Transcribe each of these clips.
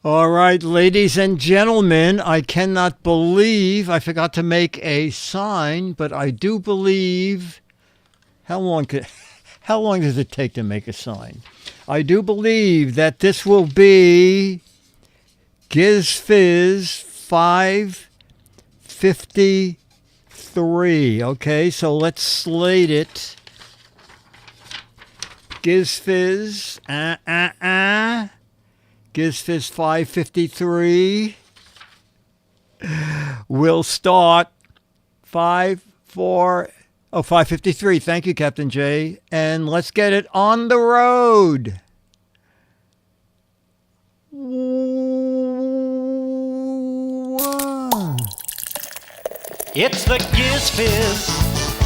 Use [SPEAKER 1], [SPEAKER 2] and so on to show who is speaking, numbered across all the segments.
[SPEAKER 1] All right, ladies and gentlemen, I cannot believe I forgot to make a sign, but I do believe. How long does it take to make a sign? I do believe that this will be Giz Fiz 553. Okay, so let's slate it. Giz Fiz, Giz Fiz 553. We'll start 553. Thank you, Captain J. And let's get it on the road.
[SPEAKER 2] It's the Giz Fiz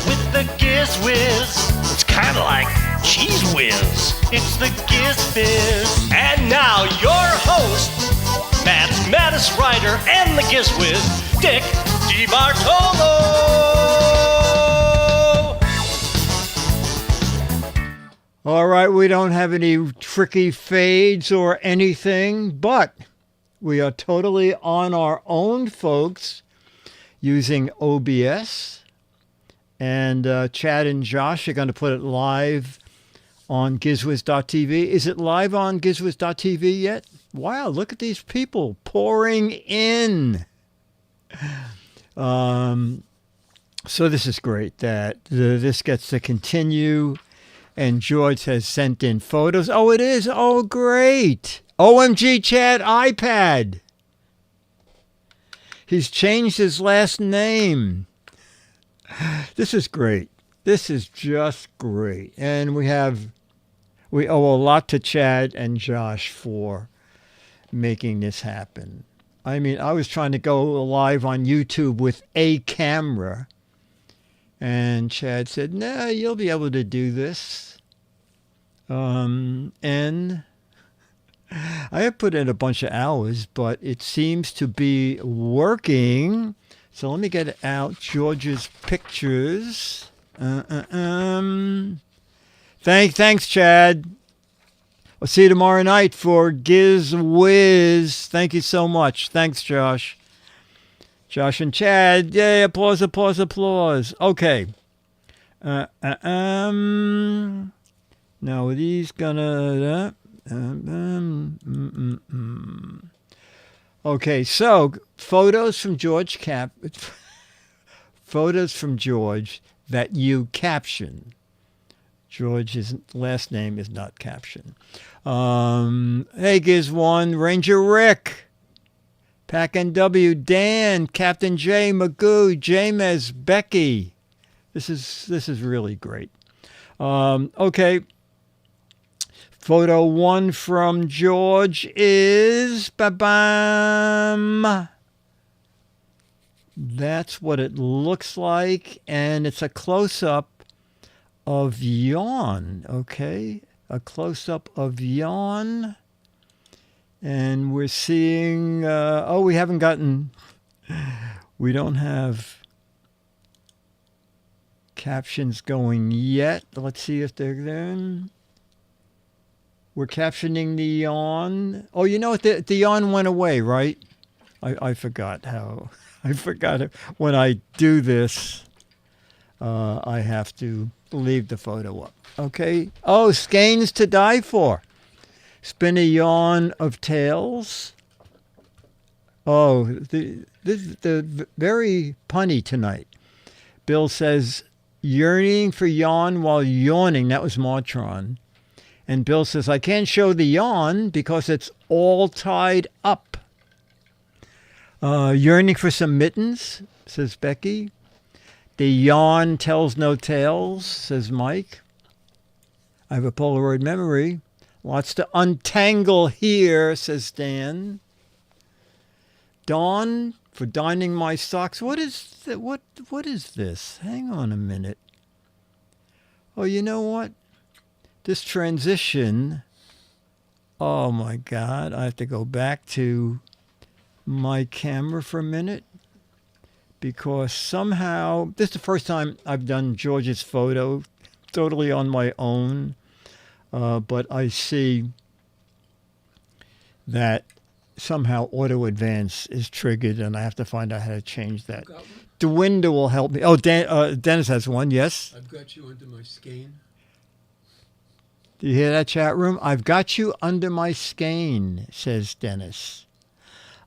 [SPEAKER 2] with the Giz Wiz. It's kind of like Cheese Whiz. It's the Giz Fiz. And now your host, Matt's Maddest Writer and the Giz Wiz, Dick DeBartolo.
[SPEAKER 1] All right, we don't have any tricky fades or anything, but we are totally on our own, folks, using OBS. And Chad and Josh are going to put it live on GizWiz.tv. Is it live on GizWiz.tv yet? Wow, look at these people pouring in. So this is great that this gets to continue. And George has sent in photos. Oh, it is. Oh, great. OMG, Chad, iPad. He's changed his last name. This is great. This is just great. And we owe a lot to Chad and Josh for making this happen. I mean, I was trying to go live on YouTube with a camera. And Chad said, "No, you'll be able to do this." And I have put in a bunch of hours, but it seems to be working. So let me get out George's pictures. Thanks, Chad. I'll see you tomorrow night for Giz Wiz. Thank you so much. Thanks, Josh. Josh and Chad. Yay, applause, applause, applause. Okay. Now are these gonna... Okay, so photos from George photos from George that you caption. George's last name is not caption. Hey, Giz One, Ranger Rick, Pack NW, Dan, Captain J, Magoo, James, Becky. This is really great. Okay. Photo one from George is ba-bam. That's what it looks like, and it's a close-up of yawn, okay? A close-up of yawn. And we're seeing, we don't have captions going yet. Let's see if they're there. We're captioning the yawn. Oh, you know what? The yawn went away, right? I forgot how. I forgot it. When I do this, I have to leave the photo up. Okay. Oh, skeins to die for. Spin a yawn of tails. Oh, the very punny tonight. Bill says, yearning for yawn while yawning. That was Martron. And Bill says, I can't show the yawn because it's all tied up. Yearning for some mittens, says Becky. The yawn tells no tales, says Mike. I have a Polaroid memory. Lots to untangle here, says Dan. Dawn for darning my socks. What is this? Hang on a minute. Oh, you know what? This transition, oh my God, I have to go back to my camera for a minute because somehow, this is the first time I've done George's photo totally on my own, but I see that somehow auto advance is triggered, and I have to find out how to change that.
[SPEAKER 3] Got one?
[SPEAKER 1] DeWinda will help me. Oh, Dennis has one. Yes.
[SPEAKER 3] I've got you under my skein.
[SPEAKER 1] Do you hear that, chat room? I've got you under my skein, says Dennis.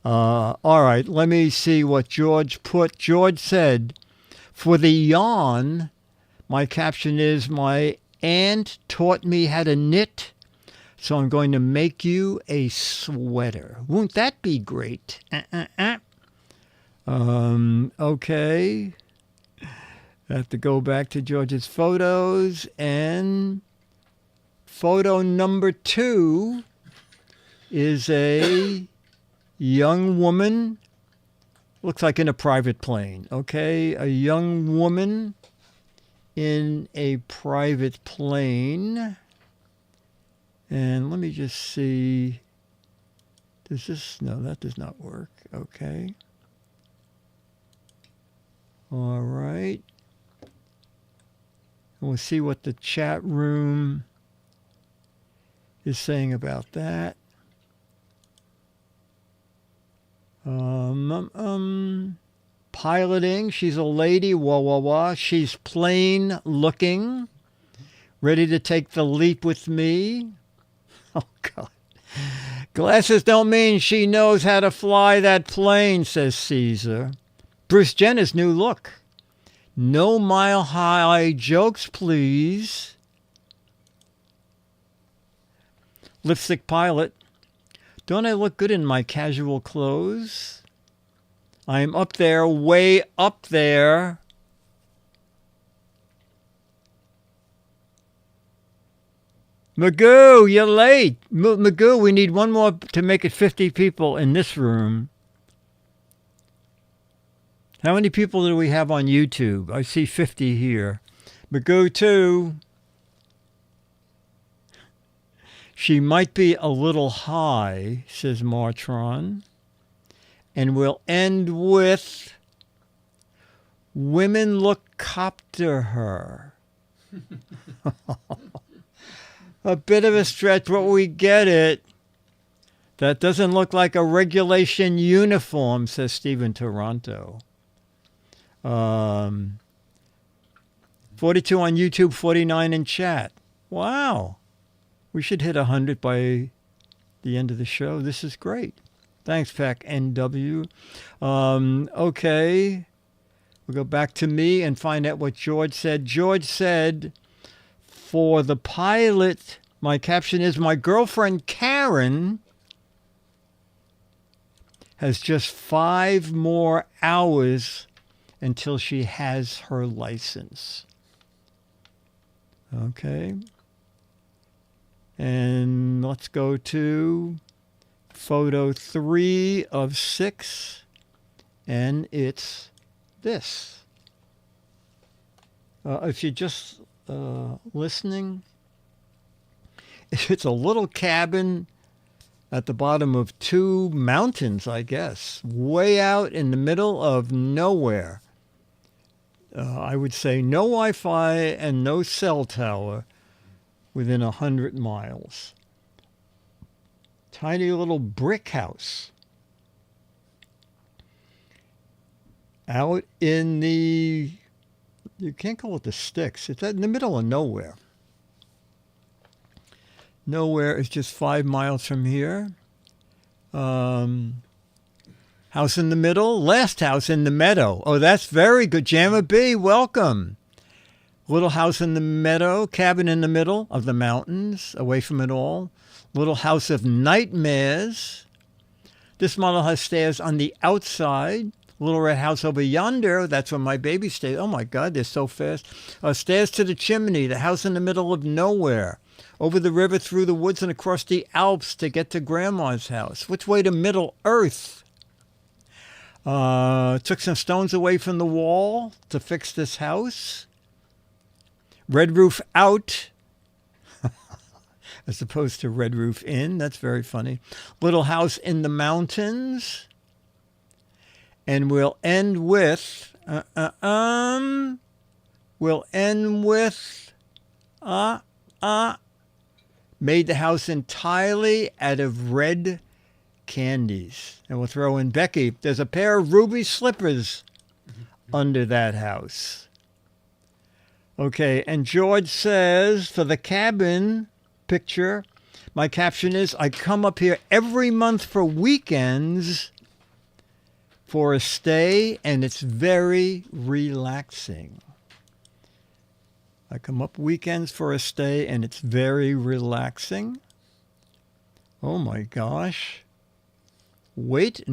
[SPEAKER 1] All right, let me see what George put. George said, for the yarn, my caption is, my aunt taught me how to knit, so I'm going to make you a sweater. Won't that be great? Okay. I have to go back to George's photos, and photo number 2 is a young woman, looks like in a private plane. Okay, a young woman in a private plane. And let me just see. Does this? No, that does not work. Okay. All right. And we'll see what the chat room is saying about that. Piloting. She's a lady. Wah, wah, wah. She's plain looking. Ready to take the leap with me. Oh, God. Glasses don't mean she knows how to fly that plane, says Caesar. Bruce Jenner's new look. No mile-high jokes, please. Lipstick pilot. Don't I look good in my casual clothes? I'm up there, way up there. Magoo, you're late. Magoo, we need one more to make it 50 people in this room. How many people do we have on YouTube? I see 50 here. Magoo, too. She might be a little high, says Martron. And we'll end with women look copter her. A bit of a stretch, but we get it. That doesn't look like a regulation uniform, says Stephen Toronto. 42 on YouTube, 49 in chat. Wow. We should hit 100 by the end of the show. This is great. Thanks, Pac NW. Okay. We'll go back to me and find out what George said. George said, for the pilot, my caption is, my girlfriend Karen has just 5 more hours until she has her license. Okay. And let's go to photo 3 of 6. And it's this. If you're just listening, it's a little cabin at the bottom of 2 mountains, I guess, way out in the middle of nowhere. I would say no Wi-Fi and no cell tower within 100 miles. Tiny little brick house. Out in the, you can't call it the sticks. It's in the middle of nowhere. Nowhere is just 5 miles from here. House in the middle. Last house in the meadow. Oh, that's very good. Jamma B, welcome. Little house in the meadow. Cabin in the middle of the mountains. Away from it all. Little house of nightmares. This model has stairs on the outside. Little red house over yonder. That's where my baby stays. Oh, my God, they're so fast. Stairs to the chimney. The house in the middle of nowhere. Over the river, through the woods, and across the Alps to get to Grandma's house. Which way to Middle Earth? Took some stones away from the wall to fix this house. Red roof out. As opposed to red roof in. That's very funny. Little house in the mountains. And we'll end with... We'll end with... Made the house entirely out of red candies. And we'll throw in Becky. There's a pair of ruby slippers under that house. Okay, and George says, for the cabin picture, my caption is, I come up here every month for weekends for a stay, and it's very relaxing. I come up weekends for a stay, and it's very relaxing. Oh my gosh. Wait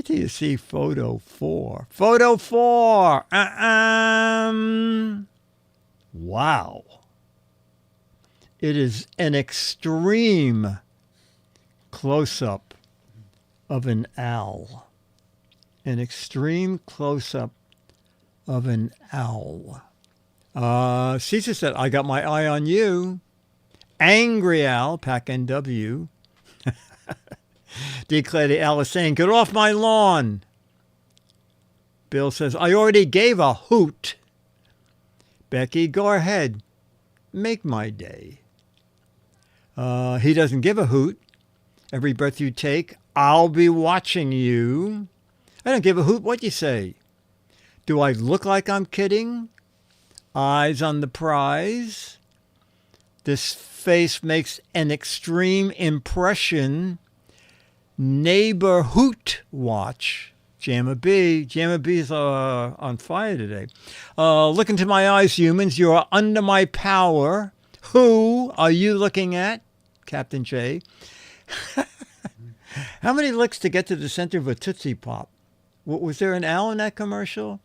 [SPEAKER 1] till you see photo 4. Photo 4! Wow. It is an extreme close-up of an owl. An extreme close-up of an owl. Caesar said, I got my eye on you. Angry owl, Pack NW. Declare the owl is saying, get off my lawn. Bill says, I already gave a hoot. Becky, go ahead. Make my day. He doesn't give a hoot. Every breath you take, I'll be watching you. I don't give a hoot what you say. Do I look like I'm kidding? Eyes on the prize. This face makes an extreme impression. Neighbor hoot watch. Jamma B. Jamma B's on fire today. Look into my eyes, humans. You are under my power. Who are you looking at? Captain J. How many licks to get to the center of a Tootsie Pop? Was there an owl in that commercial?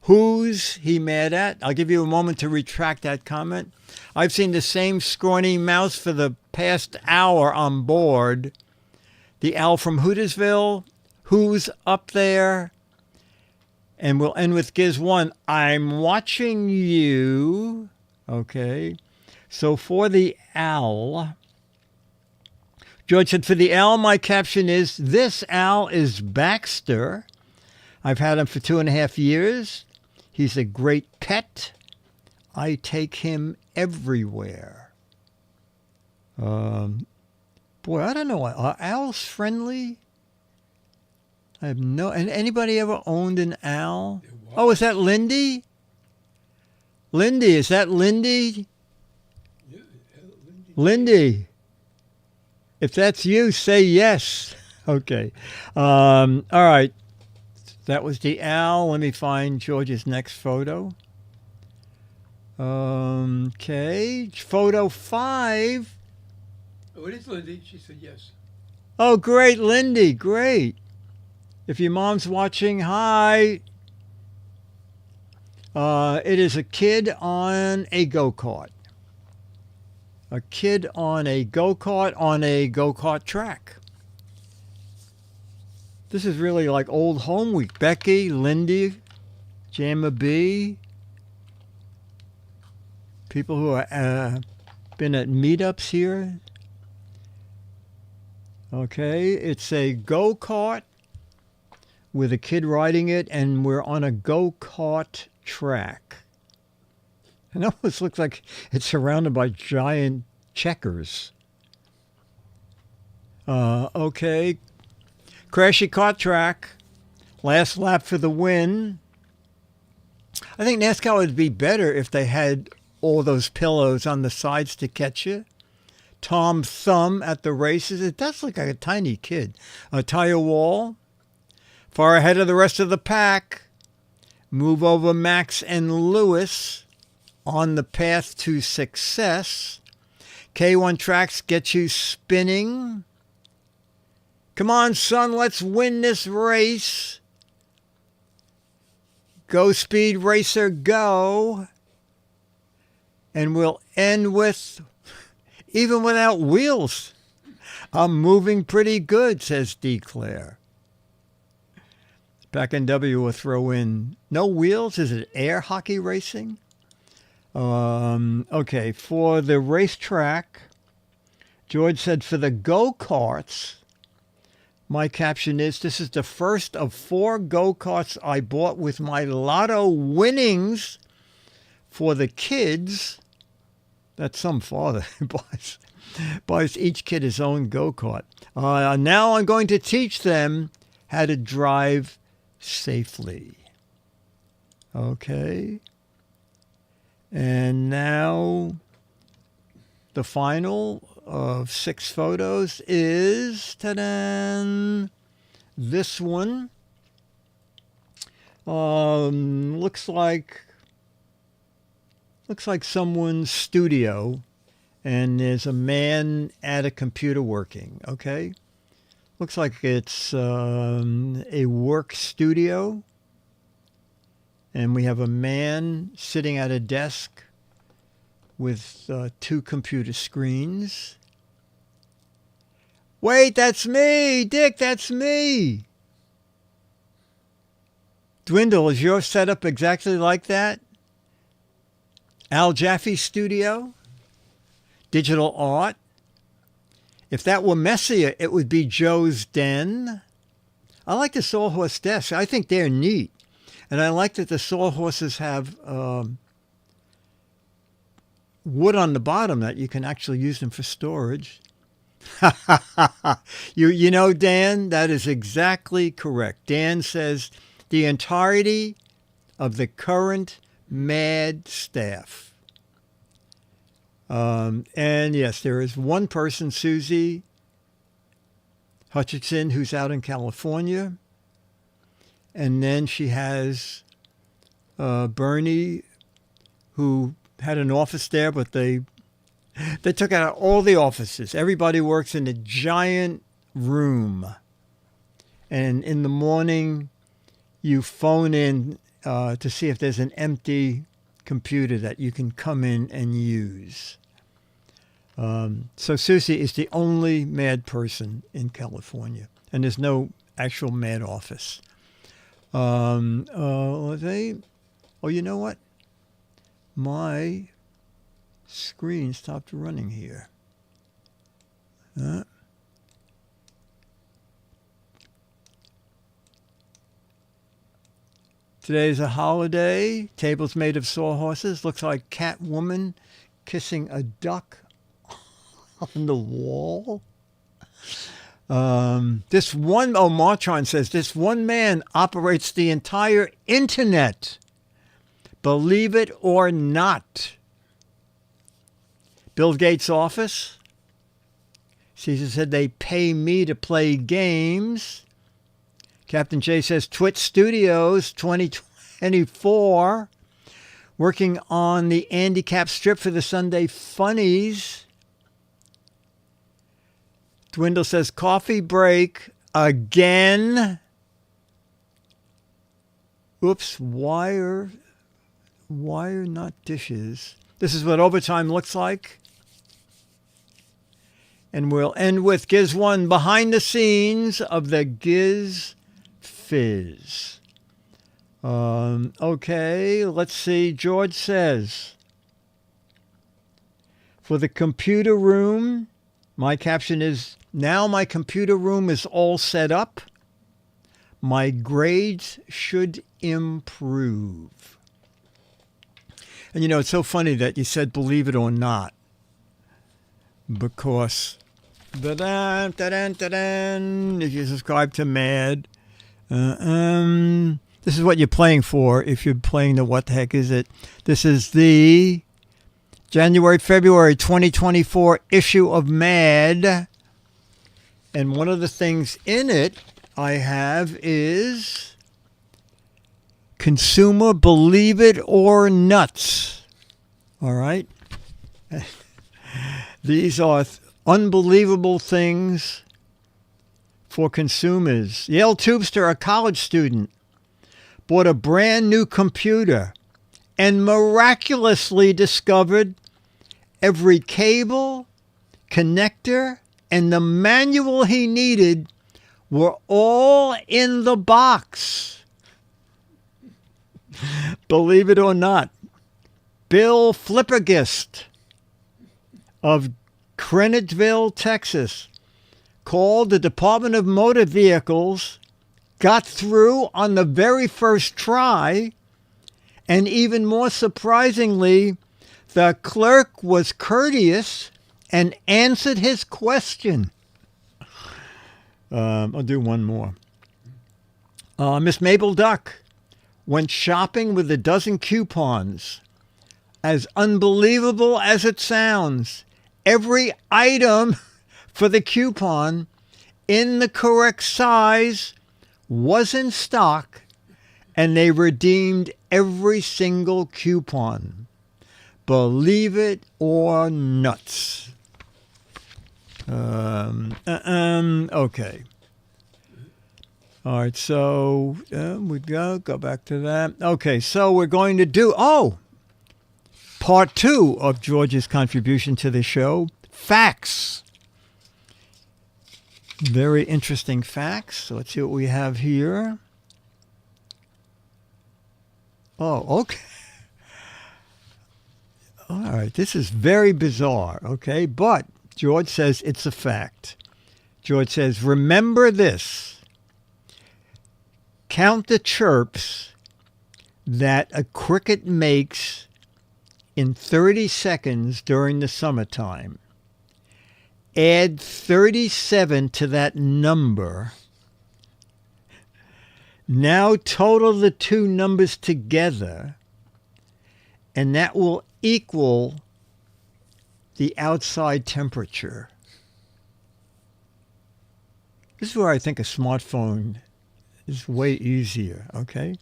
[SPEAKER 1] Who's he mad at? I'll give you a moment to retract that comment. I've seen the same scrawny mouse for the past hour on board. The owl from Hootersville. Who's up there? And we'll end with Giz 1. I'm watching you. Okay. So for the owl, George said, for the owl, my caption is, this owl is Baxter. I've had him for 2.5 years. He's a great pet. I take him everywhere. Boy, I don't know. Are owls friendly? I have no... And anybody ever owned an owl? Oh, is that Lindy? Lindy, is that Lindy?
[SPEAKER 3] Yeah, Lindy.
[SPEAKER 1] Lindy. If that's you, say yes. Okay. All right. That was the owl. Let me find George's next photo. Okay. Photo 5.
[SPEAKER 3] Oh, it is Lindy. She said yes.
[SPEAKER 1] Oh, great, Lindy. Great. If your mom's watching, hi. It is a kid on a go-kart. A kid on a go-kart track. This is really like old home week. Becky, Lindy, Jamma B. People who are been at meetups here. Okay, it's a go-kart with a kid riding it, and we're on a go-kart track. It almost looks like it's surrounded by giant checkers. Okay. Crashy kart track. Last lap for the win. I think NASCAR would be better if they had all those pillows on the sides to catch you. Tom Thumb at the races. It does look like a tiny kid. A tire wall. Far ahead of the rest of the pack. Move over Max and Lewis on the path to success. K1 tracks get you spinning. Come on, son, let's win this race. Go Speed Racer, go. And we'll end with, even without wheels, I'm moving pretty good, says Declare. Back in W will throw in, no wheels? Is it air hockey racing? Okay, for the racetrack, George said for the go-karts, my caption is, this is the first of 4 go-karts I bought with my lotto winnings for the kids. That's some father who buys. Buys each kid his own go-kart. Now I'm going to teach them how to drive safely. Okay. And now the final of 6 photos is, ta-da, this one. Looks like someone's studio, and there's a man at a computer working. Okay. Looks like it's a work studio. And we have a man sitting at a desk with 2 computer screens. Wait, that's me! Dick, that's me! Dwindle, is your setup exactly like that? Al Jaffe Studio? Digital art? If that were messier, it would be Joe's Den. I like the Sawhorse desks. I think they're neat. And I like that the Sawhorses have wood on the bottom that you can actually use them for storage. You know, Dan, that is exactly correct. Dan says the entirety of the current MAD staff. And yes, there is one person, Susie Hutchinson, who's out in California. And then she has Bernie, who had an office there, but they took out all the offices. Everybody works in a giant room. And in the morning, you phone in to see if there's an empty computer that you can come in and use. So Susie is the only MAD person in California. And there's no actual MAD office. Oh, you know what? My screen stopped running here. Today's a holiday. Tables made of sawhorses. Looks like Catwoman kissing a duck on the wall. Martron says, this one man operates the entire internet. Believe it or not. Bill Gates' office. Caesar said they pay me to play games. Captain J says Twitch Studios 2024. Working on the Andy Cap strip for the Sunday Funnies. Dwindle says coffee break again. Oops, wire not dishes. This is what overtime looks like. And we'll end with Giz 1 behind the scenes of the Giz Fiz. Okay, let's see. George says, for the computer room, my caption is, now my computer room is all set up. My grades should improve. And you know, it's so funny that you said believe it or not. Because if you subscribe to MAD, this is what you're playing for if you're playing the what the heck is it. This is the January-February 2024 issue of MAD. And one of the things in it I have is Consumer Believe It or Nuts. All right? These are unbelievable things for consumers. Yale Tubester, a college student, bought a brand new computer and miraculously discovered every cable, connector, and the manual he needed were all in the box. Believe it or not, Bill Flippergist of Greenwich, Texas, called the Department of Motor Vehicles, got through on the very first try, and even more surprisingly, the clerk was courteous and answered his question. I'll do one more. Miss Mabel Duck went shopping with a dozen coupons. As unbelievable as it sounds, every item for the coupon in the correct size was in stock, and they redeemed every single coupon. Believe it or nuts. Okay. All right, so we go back to that. Okay, so we're going to do, part 2 of George's contribution to the show, facts. Very interesting facts. So let's see what we have here. Oh, okay. All right, this is very bizarre, okay? But George says it's a fact. George says, remember this. Count the chirps that a cricket makes in 30 seconds during the summertime. Add 37 to that number. Now total the two numbers together, and that will equal the outside temperature. This is where I think a smartphone is way easier, okay?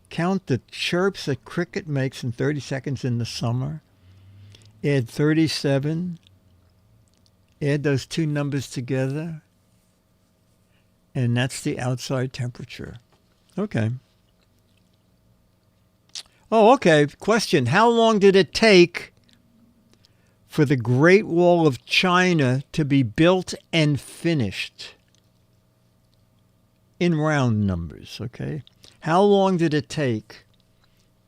[SPEAKER 1] Count the chirps that cricket makes in 30 seconds in the summer. Add 37. Add those two numbers together. And that's the outside temperature. Okay. Oh, okay. Question. How long did it take for the Great Wall of China to be built and finished? In round numbers, okay? How long did it take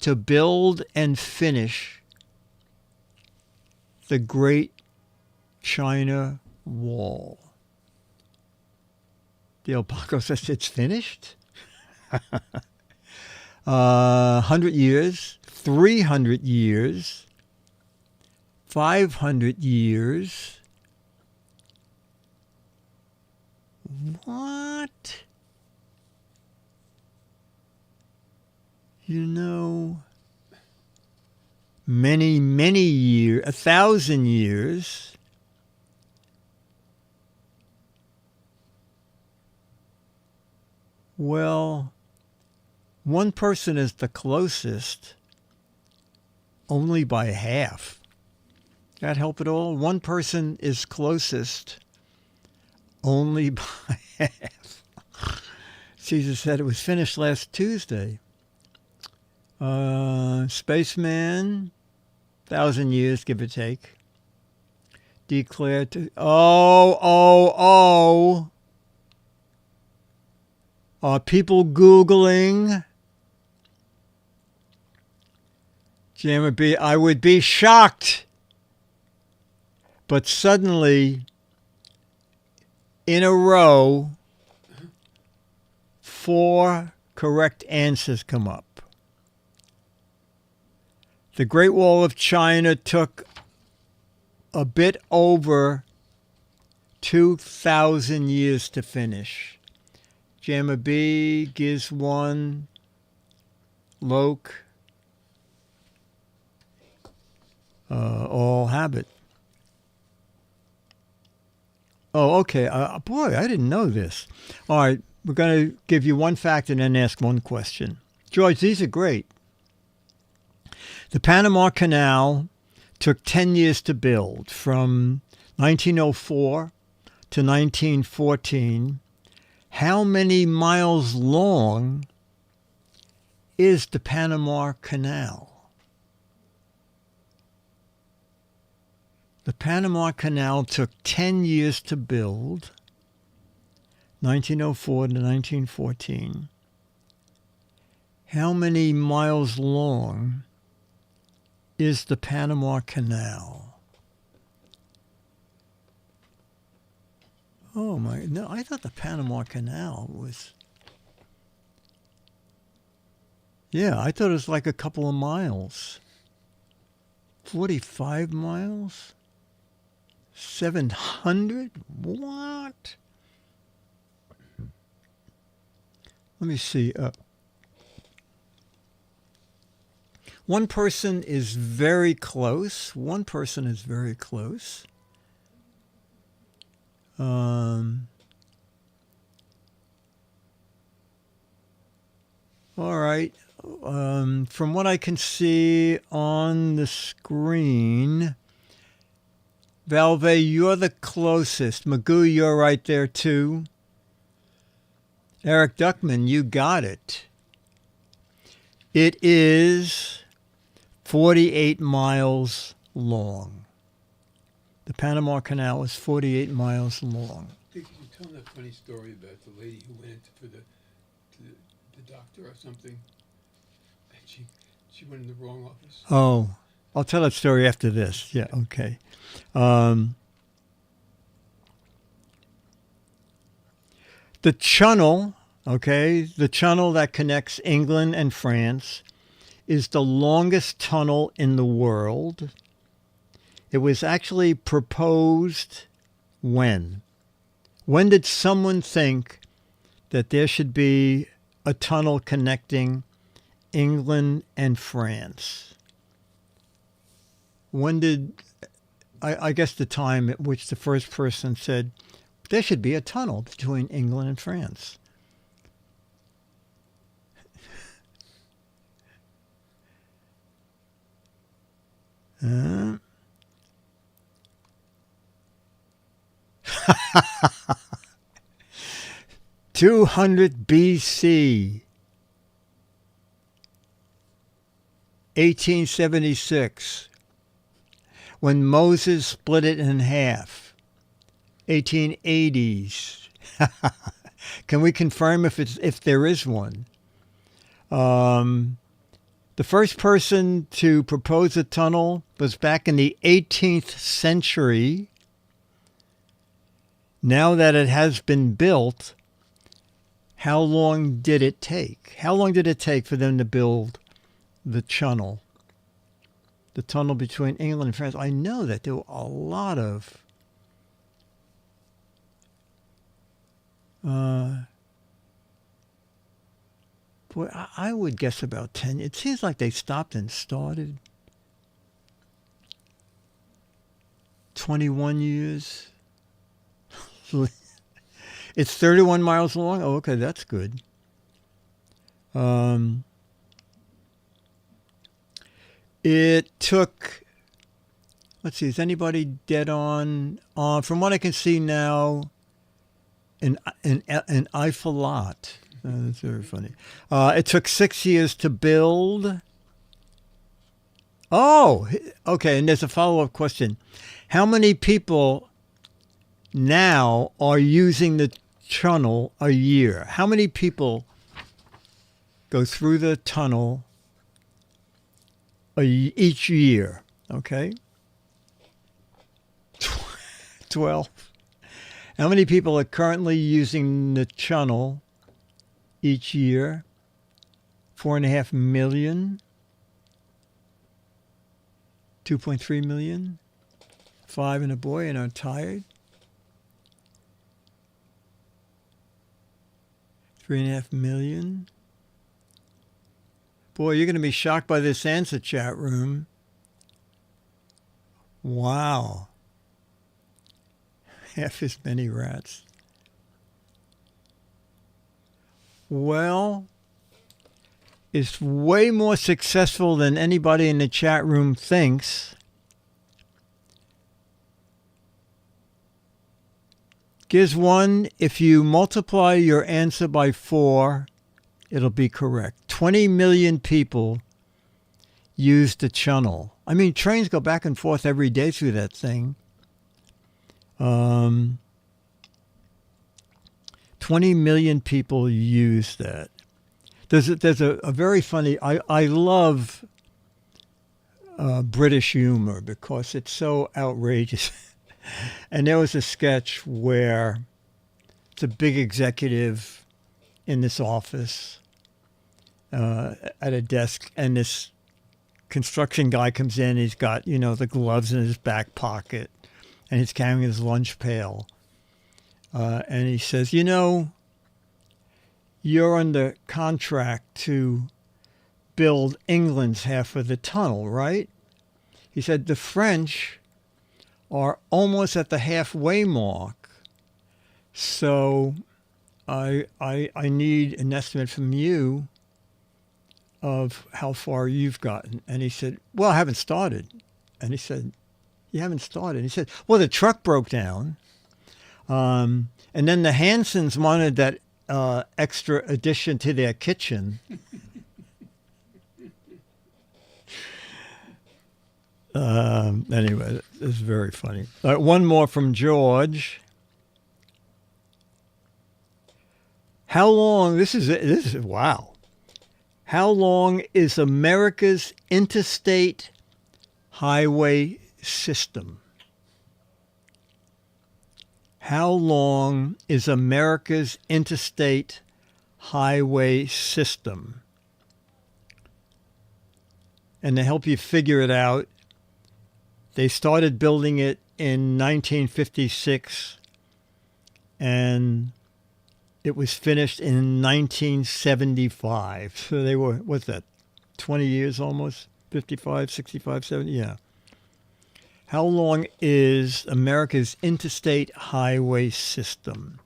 [SPEAKER 1] to build and finish the Great China Wall? The alpaca says it's finished. 100 years, 300 years, 500 years. What? You know, many, many years, 1,000 years. Well, one person is the closest, only by half. That help at all? One person is closest, only by half. Caesar said it was finished last Tuesday. Spaceman, 1,000 years, give or take. Declared to... Are people Googling? I would be shocked. But suddenly, in a row, 4 correct answers come up. The Great Wall of China took a bit over 2,000 years to finish. Jammer B, Giz 1, Loke, all habit. Oh, okay. Boy, I didn't know this. All right, we're going to give you one fact and then ask one question. George, these are great. The Panama Canal took 10 years to build, from 1904 to 1914. How many miles long is the Panama Canal? The Panama Canal took 10 years to build, 1904 to 1914. How many miles long is the Panama Canal? Oh my, no, I thought the Panama Canal was, I thought it was like a couple of miles. 45 miles? 700? What? Let me see. One person is very close. One person is very close. All right. From what I can see on the screen, Valve, you're the closest. Magoo, you're right there too. Eric Duckman, you got it. It is 48 miles long. The Panama Canal is 48 miles long.
[SPEAKER 3] Did you tell that funny story about the lady who went for the doctor or something, and she went in the wrong office?
[SPEAKER 1] Oh, I'll tell that story after this. Yeah, okay. The channel, okay, the channel that connects England and France is the longest tunnel in the world. It was actually proposed when? When did someone think that there should be a tunnel connecting England and France? When did, I guess the time at which the first person said, there should be a tunnel between England and France. Uh, 200 BC, 1876, when Moses split it in half. 1880s. Can we confirm if there is one? The first person to propose a tunnel was back in the 18th century. Now that it has been built, how long did it take? How long did it take for them to build the tunnel? The tunnel between England and France. I know that there were a lot of boy, I would guess about 10. It seems like they stopped and started. 21 years. It's 31 miles long. Oh, okay, that's good. It took, let's see, is anybody dead on? From what I can see now, an Eiffel-lot. That's very funny. It took 6 years to build. Oh, okay, and there's a follow-up question. How many people now are using the tunnel a year? How many people go through the tunnel each year? Okay. 12. How many people are currently using the tunnel each year? 4.5 million. 2.3 million. 5 and a boy and are tired. 3.5 million. Boy, you're going to be shocked by this answer, chat room. Wow. Half as many rats. Well, it's way more successful than anybody in the chat room thinks. Giz 1, if you multiply your answer by 4, it'll be correct. 20 million people use the channel. I mean, trains go back and forth every day through that thing. 20 million people use that. There's a very funny, I love British humor because it's so outrageous. And there was a sketch where it's a big executive in this office at a desk, and this construction guy comes in. He's got, the gloves in his back pocket, and he's carrying his lunch pail. And he says, you know, you're under contract to build England's half of the tunnel, right? He said, the French are almost at the halfway mark. So I need an estimate from you of how far you've gotten. And he said, well, I haven't started. And he said, you haven't started? He said, well, the truck broke down. And then the Hansons wanted that extra addition to their kitchen. Anyway, it's very funny. One more from George. How long, this is wow. How long is America's interstate highway system? How long is America's interstate highway system? And to help you figure it out, they started building it in 1956, and it was finished in 1975. So they were, what's that, 20 years almost? 55, 65, 70? Yeah. How long is America's interstate highway system?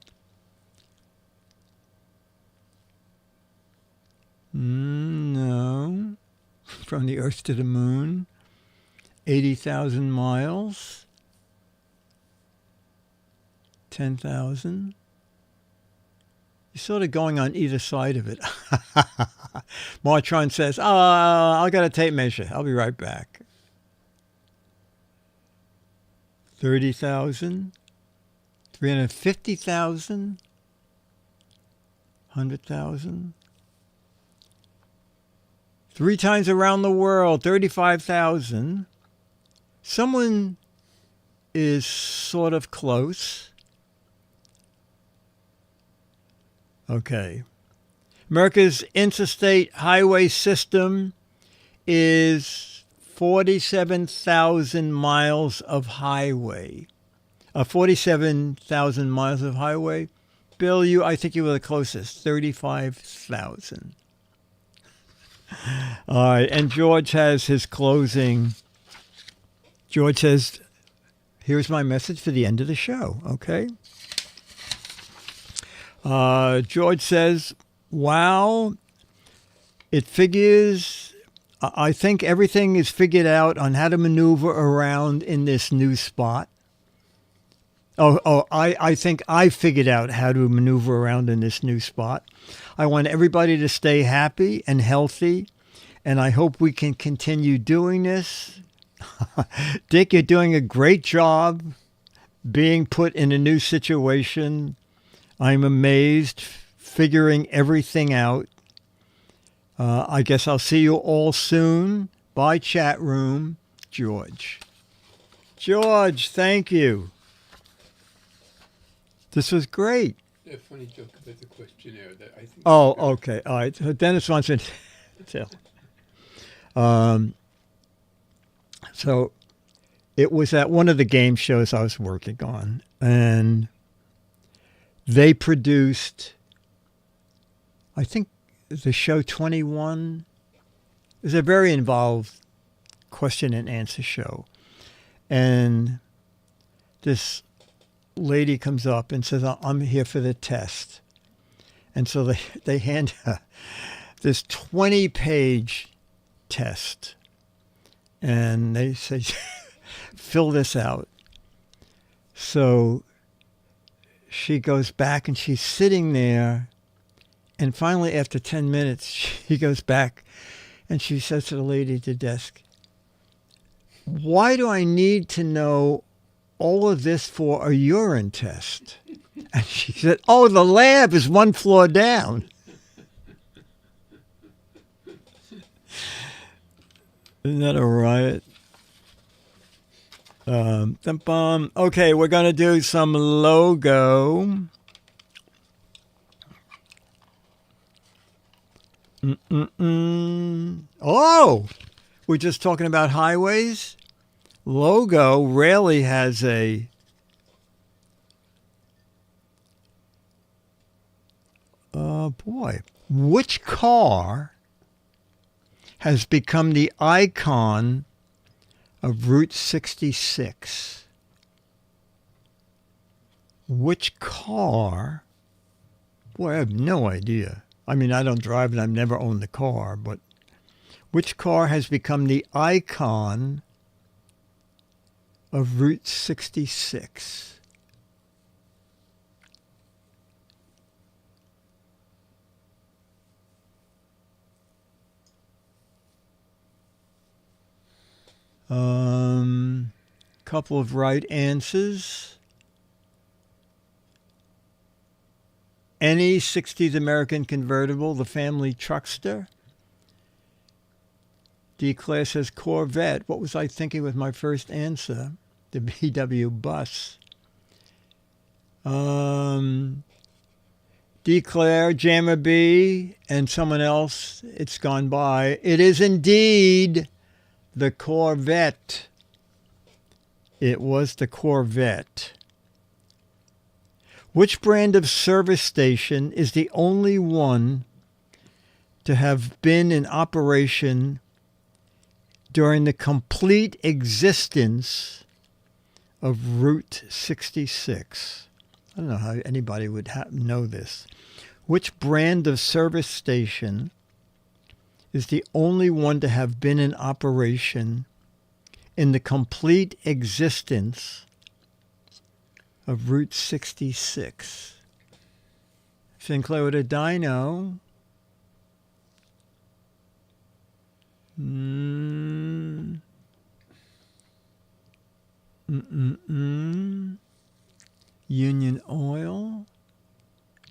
[SPEAKER 1] No. From the Earth to the Moon. 80,000 miles. 10,000. You're sort of going on either side of it. Martron says, I got a tape measure. I'll be right back. 30,000. 350,000. 100,000. 3 times around the world, 35,000. Someone is sort of close. Okay. America's interstate highway system is 47,000 miles of highway. 47,000 miles of highway. Bill, I think you were the closest, 35,000. All right, and George has his closing. George says, here's my message for the end of the show, okay? George says, wow, it figures, I think everything is figured out on how to maneuver around in this new spot. I think I figured out how to maneuver around in this new spot. I want everybody to stay happy and healthy, and I hope we can continue doing this. Dick, you're doing a great job being put in a new situation. I'm amazed, figuring everything out. I guess I'll see you all soon. Bye, chat room. George. George, thank you. This was great.
[SPEAKER 3] A funny joke about the questionnaire that I think.
[SPEAKER 1] Oh, okay. All right. So Dennis wants to tell. So it was at one of the game shows I was working on, and they produced, I think, the show 21. It was a very involved question and answer show. And this lady comes up and says, I'm here for the test. And so they hand her this 20-page test. And they say, fill this out. So she goes back and she's sitting there. And finally, after 10 minutes, she goes back and she says to the lady at the desk, why do I need to know all of this for a urine test? And she said, oh, the lab is 1 floor down. Isn't that a riot? Okay, we're going to do some logo. Oh, we're just talking about highways. Logo rarely has a boy. Which car has become the icon of Route 66? Which car? Boy, I have no idea. I mean, I don't drive and I've never owned a car, but which car has become the icon of Route 66? Couple of right answers. Any 60s American convertible, the family truckster. D. Claire says Corvette. What was I thinking with my first answer? The VW bus. D. Claire, Jammer B, and someone else, it's gone by. It is indeed the Corvette. It was the Corvette. Which brand of service station is the only one to have been in operation during the complete existence of Route 66? I don't know how anybody would know this. Which brand of service station is the only one to have been in operation in the complete existence of Route 66? Sinclair with a dino. Union Oil.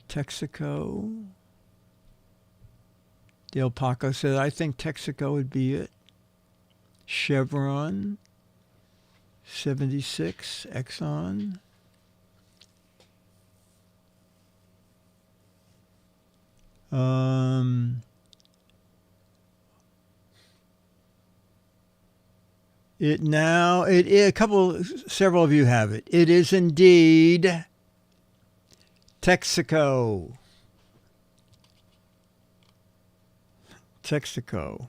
[SPEAKER 1] Texaco. Dale Paco said, I think Texaco would be it. Chevron. 76. Exxon. Several of you have it. It is indeed Texaco. Texaco.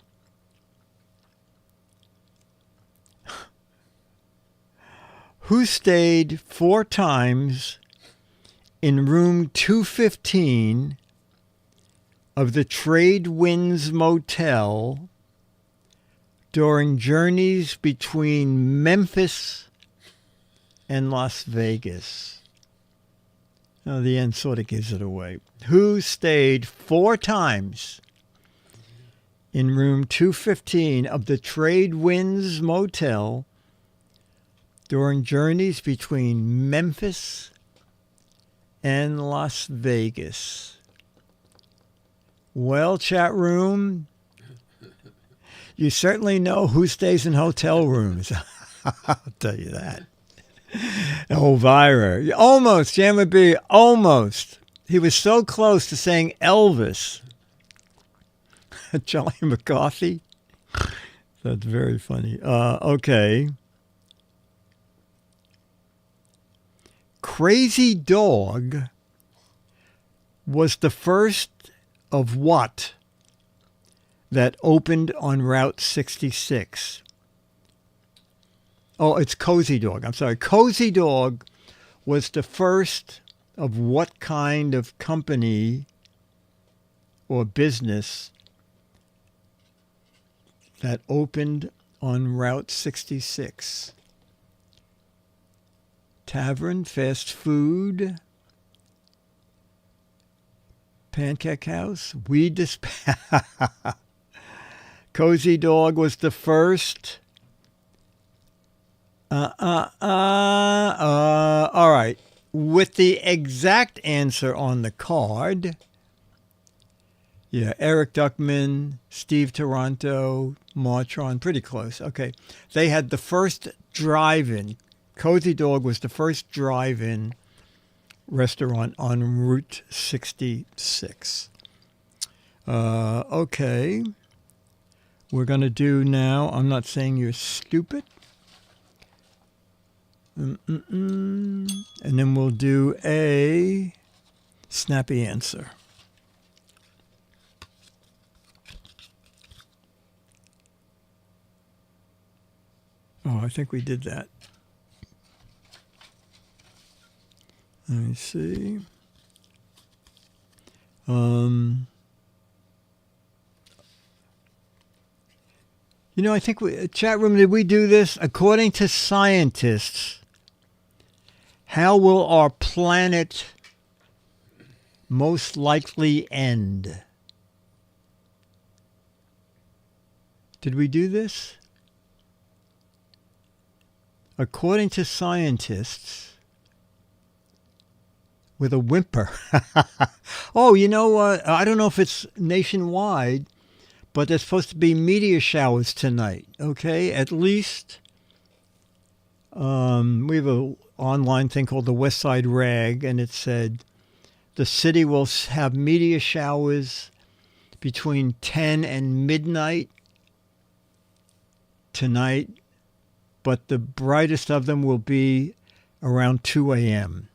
[SPEAKER 1] Who stayed 4 times in room 215 of the Trade Winds Motel during journeys between Memphis and Las Vegas? Now, the end sort of gives it away. Who stayed 4 times in room 215 of the Trade Winds Motel during journeys between Memphis and Las Vegas? Well, chat room, you certainly know who stays in hotel rooms. I'll tell you that. Elvira. Almost, Jammer B, almost. He was so close to saying Elvis. Charlie McCarthy. That's very funny. Okay. Crazy Dog was the first of what that opened on Route 66? Oh, it's Cozy Dog. I'm sorry. Cozy Dog was the first of what kind of company or business that opened on Route 66? Tavern, fast food, pancake house, weed dispenser. Cozy Dog was the first. All right. With the exact answer on the card, yeah, Eric Duckman, Steve Toronto, Martron, pretty close. Okay. They had the first drive-in. Cozy Dog was the first drive-in restaurant on Route 66. Okay. We're going to do now, I'm not saying you're stupid. And then we'll do a snappy answer. Oh, I think we did that. Let me see. I think chat room, did we do this? According to scientists, how will our planet most likely end? Did we do this? According to scientists, with a whimper. Oh, you know what? I don't know if it's nationwide, but there's supposed to be meteor showers tonight. Okay, at least we have a online thing called the West Side Rag, and it said the city will have meteor showers between 10 and midnight tonight, but the brightest of them will be around 2 a.m.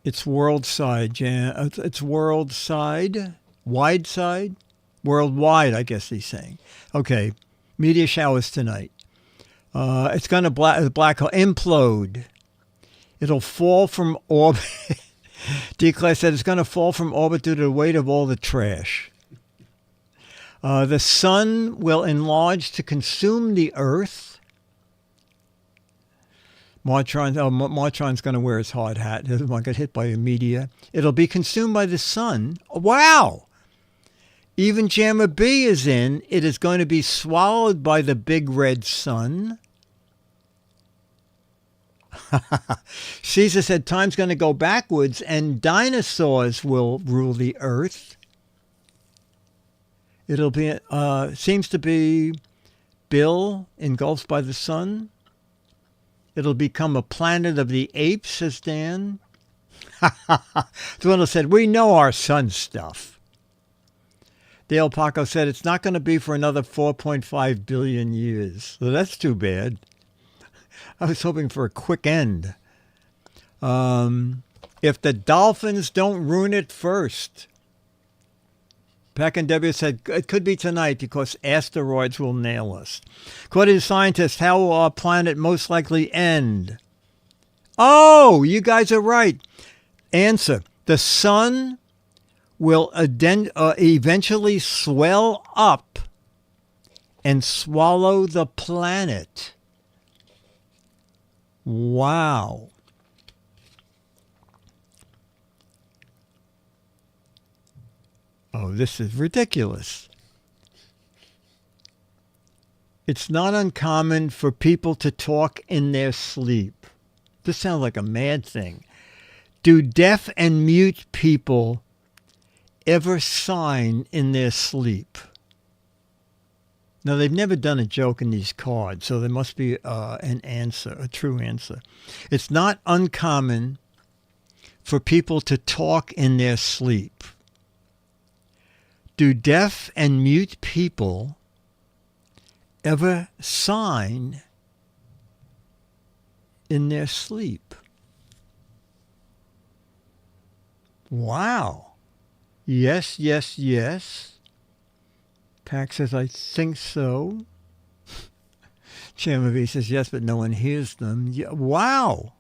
[SPEAKER 1] It's worldwide, Jan. It's worldwide, wide side, worldwide. I guess he's saying. Okay, meteor showers tonight. It's going to black hole implode. It'll fall from orbit. D-Class said it's going to fall from orbit due to the weight of all the trash. The sun will enlarge to consume the Earth. Martron's going to wear his hard hat. He doesn't want to get hit by a meteor. It'll be consumed by the sun. Wow! Even Jammer B is in. It is going to be swallowed by the big red sun. Caesar said time's going to go backwards and dinosaurs will rule the earth. It'll be, seems to be Bill engulfed by the sun. It'll become a planet of the apes, says Dan. Dwindle said, we know our sun stuff. Dale Paco said, it's not going to be for another 4.5 billion years. So that's too bad. I was hoping for a quick end. If the dolphins don't ruin it first. Peck and W said, it could be tonight because asteroids will nail us. According to scientists, how will our planet most likely end? Oh, you guys are right. Answer. The sun will eventually swell up and swallow the planet. Wow. Oh, this is ridiculous. It's not uncommon for people to talk in their sleep. This sounds like a mad thing. Do deaf and mute people ever sign in their sleep? Now, they've never done a joke in these cards, so there must be an answer, a true answer. It's not uncommon for people to talk in their sleep. Do deaf and mute people ever sign in their sleep? Wow. Yes, yes, yes. Pack says, I think so. Chairman V says, yes, but no one hears them. Yeah, wow.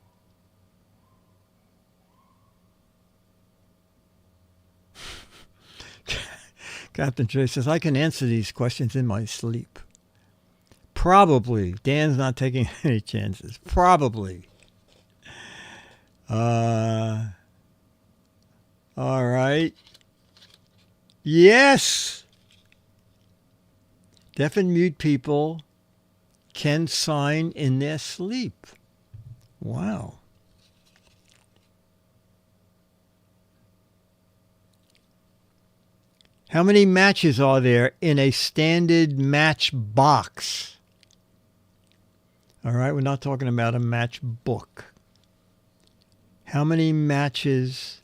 [SPEAKER 1] Captain J says, I can answer these questions in my sleep. Probably. Dan's not taking any chances. Probably. All right. Yes. Deaf and mute people can sign in their sleep. Wow. How many matches are there in a standard match box? All right, we're not talking about a match book. How many matches?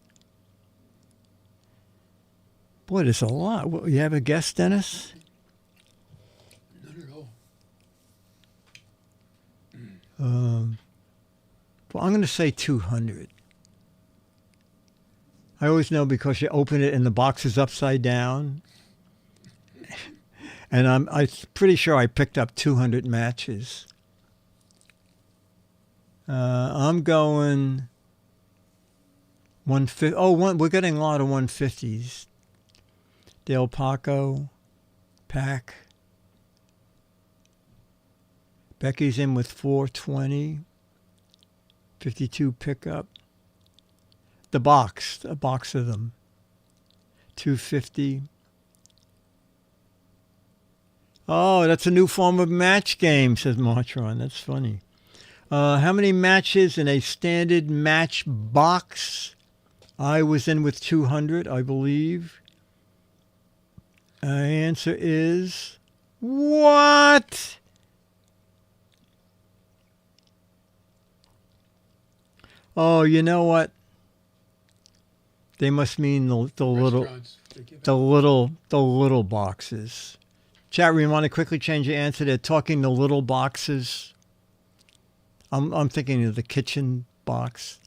[SPEAKER 1] Boy, there's a lot. You have a guess, Dennis?
[SPEAKER 3] None at all.
[SPEAKER 1] Well, I'm going to say 200. I always know because you open it and the box is upside down. And I'm pretty sure I picked up 200 matches. I'm going 150. Oh, we're getting a lot of 150s. Del Paco, Pack. Becky's in with 420. 52 pickup. A box of them. 250. Oh, that's a new form of match game, says Martron. That's funny. How many matches in a standard match box? I was in with 200, I believe. Answer is what? Oh, you know what? They must mean the little boxes. Chat room, want to quickly change your answer? They're talking the little boxes. I'm thinking of the kitchen box.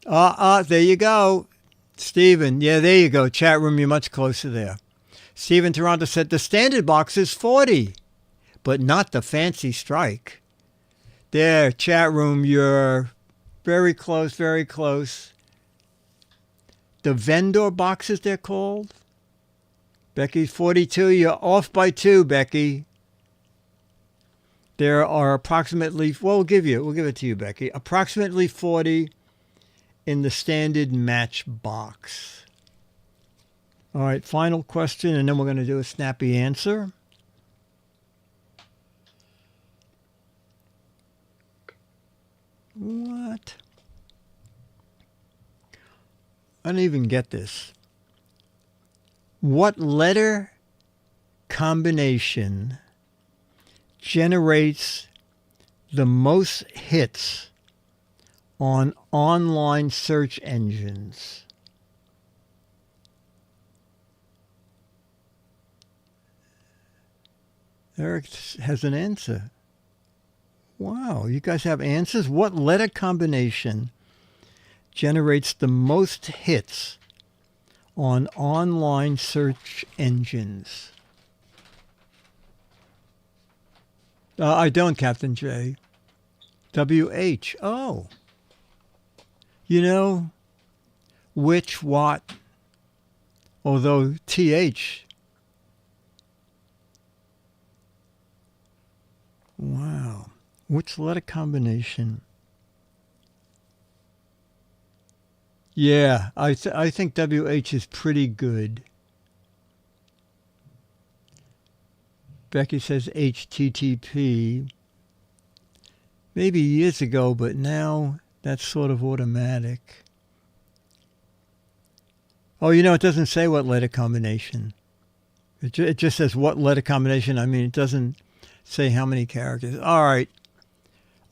[SPEAKER 1] There you go. Stephen, yeah, there you go. Chat room, you're much closer there. Stephen Toronto said the standard box is 40, but not the fancy strike. There, chat room, you're very close, very close. The vendor boxes, they're called. Becky's 42. You're off by 2, Becky. There are approximately, well, we'll give it to you, Becky. Approximately 40 in the standard match box. All right, final question, and then we're going to do a snappy answer. What? I don't even get this. What letter combination generates the most hits on online search engines? Eric has an answer. Wow, you guys have answers? What letter combination generates the most hits on online search engines? I don't, Captain J. WH. Oh. You know, which, what, although TH. Wow. Which letter combination? Yeah, I think WH is pretty good. Becky says HTTP. Maybe years ago, but now that's sort of automatic. Oh, you know, it doesn't say what letter combination. It just says what letter combination. I mean, it doesn't say how many characters. All right.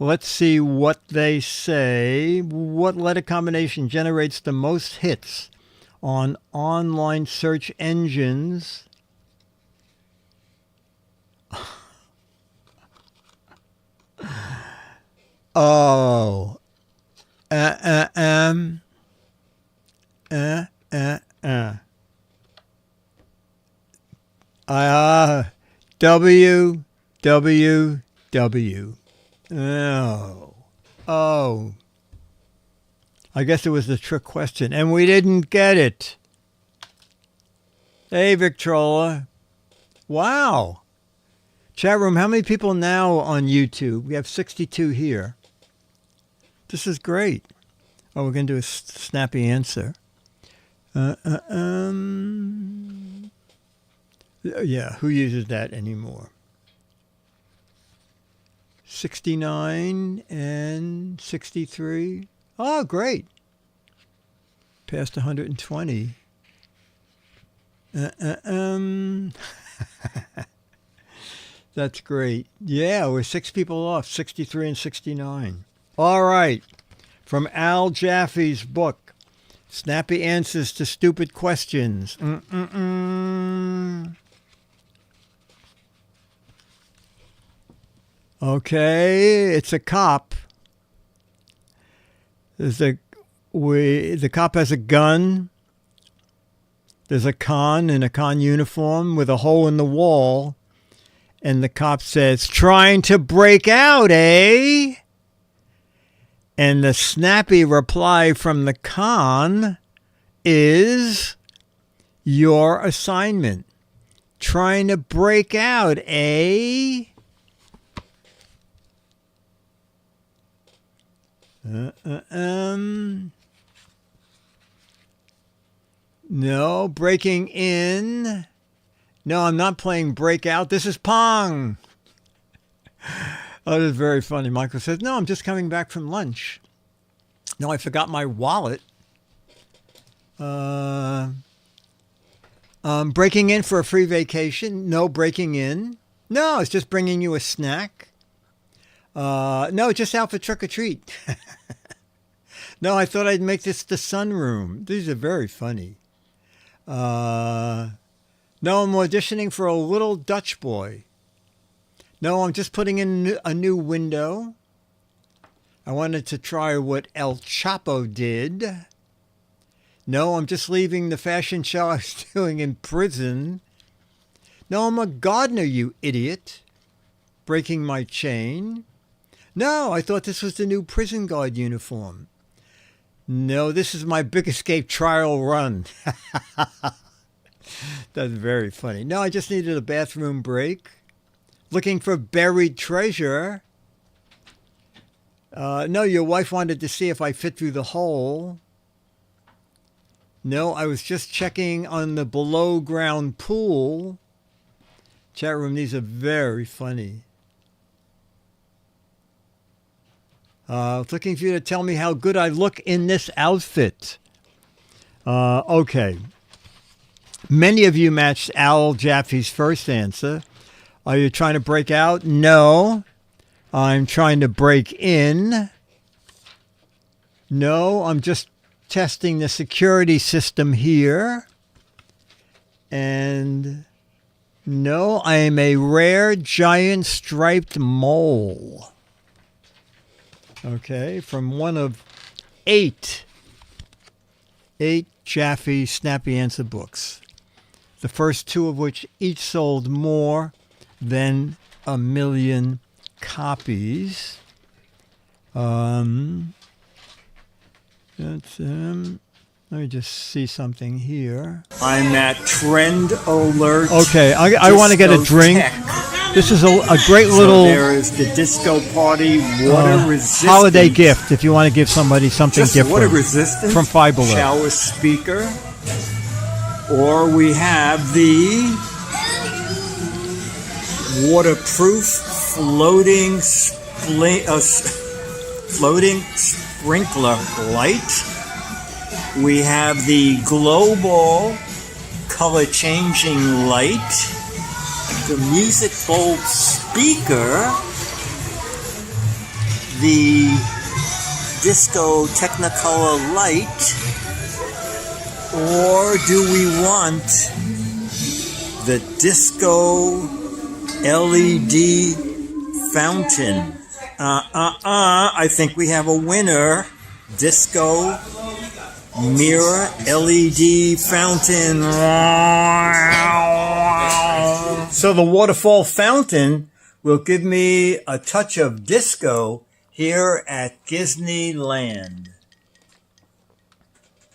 [SPEAKER 1] Let's see what they say. What letter combination generates the most hits on online search engines? Oh. W. Oh. I guess it was the trick question, and we didn't get it. Hey, Victrola. Wow. Chat room, how many people now on YouTube? We have 62 here. This is great. Oh, we're going to do a snappy answer. Yeah, who uses that anymore? 69 and 63. Oh, great. Past 120. That's great. Yeah, we're 6 people off, 63 and 69. All right. From Al Jaffe's book, Snappy Answers to Stupid Questions. Okay, it's a cop. The cop has a gun. There's a con in a con uniform with a hole in the wall. And the cop says, "Trying to break out, eh?" And the snappy reply from the con is, "Your assignment. Trying to break out, eh?" No, breaking in. No, I'm not playing Breakout. This is Pong. Oh, this is very funny. Michael says, "No, I'm just coming back from lunch. No, I forgot my wallet. Breaking in for a free vacation. No, breaking in. No, it's just bringing you a snack. No, just out for trick or treat. No, I thought I'd make this the sunroom." These are very funny. No, I'm auditioning for a little Dutch boy. No, I'm just putting in a new window. I wanted to try what El Chapo did. No, I'm just leaving the fashion show I was doing in prison. No, I'm a gardener, you idiot. Breaking my chain. No, I thought this was the new prison guard uniform. No, this is my big escape trial run. That's very funny. No, I just needed a bathroom break. Looking for buried treasure. No, your wife wanted to see if I fit through the hole. No, I was just checking on the below ground pool. Chat room, these are very funny. Looking for you to tell me how good I look in this outfit. Okay. Many of you matched Al Jaffe's first answer. Are you trying to break out? No. I'm trying to break in. No, I'm just testing the security system here. And no, I am a rare giant striped mole. Okay, from one of eight Jaffe Snappy Answer books. The first two of which each sold more than 1 million copies. Let me just see something here. I'm at Trend Alert. Okay, I want to get a drink. This is a great little.
[SPEAKER 4] There is the disco party water resistant
[SPEAKER 1] holiday gift if you want to give somebody something
[SPEAKER 4] just
[SPEAKER 1] different.
[SPEAKER 4] Water resistant
[SPEAKER 1] from Five Below.
[SPEAKER 4] Shower speaker. Or we have the waterproof floating sprinkler light. We have the global color changing light. The music bowl speaker. The disco Technicolor light. Or do we want the disco LED fountain? I think we have a winner. Disco mirror LED fountain. So the waterfall fountain will give me a touch of disco here at Disneyland.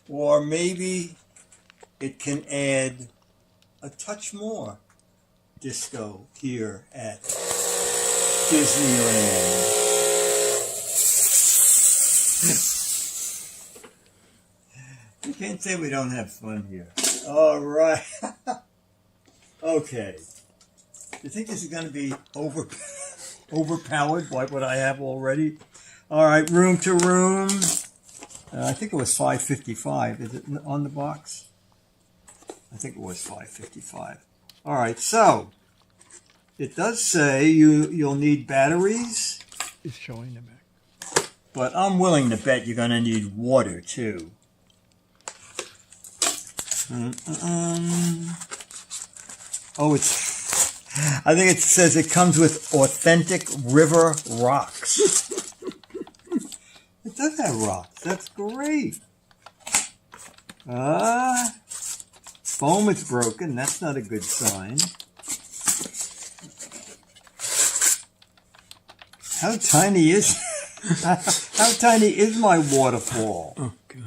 [SPEAKER 4] Or maybe it can add a touch more disco here at Disneyland. You can't say we don't have fun here. All right. Okay. You think this is going to be overpowered by what I have already? All right, room to room. I think it was $5.55. Is it on the box? I think it was $5.55. All right, so it does say you'll need batteries.
[SPEAKER 1] It's showing them back.
[SPEAKER 4] But I'm willing to bet you're going to need water too. Oh, I think it says it comes with authentic river rocks. It does have rocks. That's great. foam is broken. That's not a good sign. How tiny is how tiny is my waterfall?
[SPEAKER 3] Oh, God.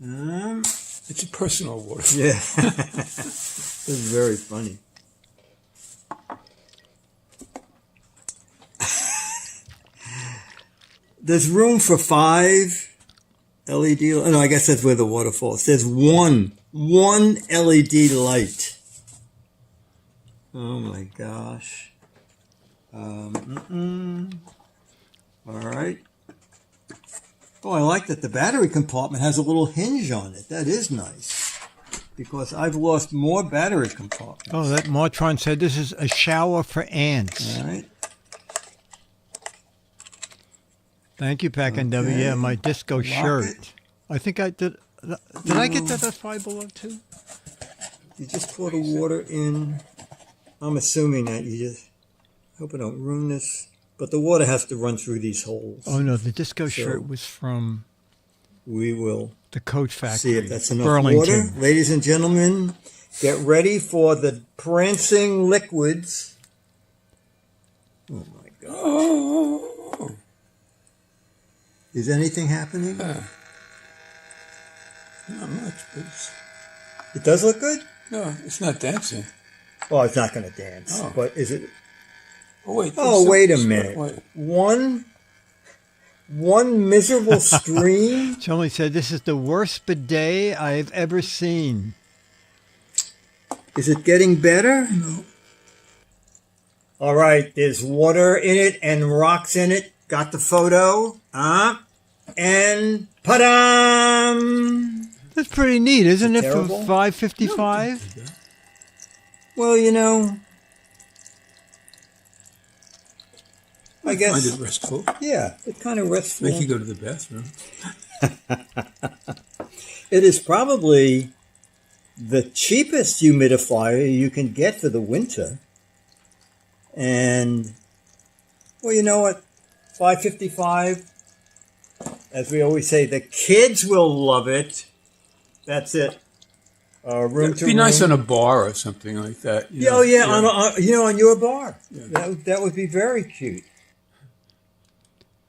[SPEAKER 4] Um,
[SPEAKER 3] It's a personal water.
[SPEAKER 4] yeah. This is very funny. There's room for 5 LED. No, I guess that's where the waterfall is. There's one LED light. Oh my gosh. All right. Oh, I like that the battery compartment has a little hinge on it. That is nice. Because I've lost more battery compartments.
[SPEAKER 1] Oh, that Martron said this is a shower for ants.
[SPEAKER 4] All right.
[SPEAKER 1] Thank you, Pack and W. Yeah, my disco shirt.
[SPEAKER 4] it.
[SPEAKER 1] I think I did. Did I get that at Five Below too?
[SPEAKER 4] You just pour the water in. I'm assuming that you just. Hope I don't ruin this. But the water has to run through these holes.
[SPEAKER 1] Oh no, the disco
[SPEAKER 4] So-
[SPEAKER 1] shirt was from
[SPEAKER 4] We will
[SPEAKER 1] the Coach Factory.
[SPEAKER 4] see if that's enough
[SPEAKER 1] Burlington.
[SPEAKER 4] water. Ladies and gentlemen, get ready for the prancing liquids. Oh my God.
[SPEAKER 3] Oh.
[SPEAKER 4] Is anything happening?
[SPEAKER 3] Not much, but
[SPEAKER 4] It does look good?
[SPEAKER 3] no, it's not dancing.
[SPEAKER 4] Oh, it's not going to dance.
[SPEAKER 3] Oh.
[SPEAKER 4] But is it?
[SPEAKER 3] Oh, wait.
[SPEAKER 4] Oh,
[SPEAKER 3] there's
[SPEAKER 4] wait a
[SPEAKER 3] some-
[SPEAKER 4] minute.
[SPEAKER 3] Wait.
[SPEAKER 4] One miserable stream?
[SPEAKER 1] Somebody said this is the worst bidet I've ever seen.
[SPEAKER 4] Is it getting better?
[SPEAKER 3] No.
[SPEAKER 4] All right, there's water in it and rocks in it. Got the photo. And pa-dam!
[SPEAKER 1] That's pretty neat, isn't
[SPEAKER 4] Is
[SPEAKER 1] it?
[SPEAKER 4] it
[SPEAKER 1] For
[SPEAKER 4] terrible?
[SPEAKER 1] $5.55.
[SPEAKER 4] Well, you know, I
[SPEAKER 3] Find
[SPEAKER 4] guess,
[SPEAKER 3] it restful.
[SPEAKER 4] yeah, it kind of restful.
[SPEAKER 3] Make you go to the bathroom.
[SPEAKER 4] It is probably the cheapest humidifier you can get for the winter. And, well, you know what? $5.55. As we always say, the kids will love it. That's it. Room
[SPEAKER 3] It'd
[SPEAKER 4] to
[SPEAKER 3] be nice
[SPEAKER 4] room.
[SPEAKER 3] on a bar or something like that. You
[SPEAKER 4] Yeah,
[SPEAKER 3] know?
[SPEAKER 4] oh yeah, on your bar.
[SPEAKER 3] Yeah.
[SPEAKER 4] That would be very cute.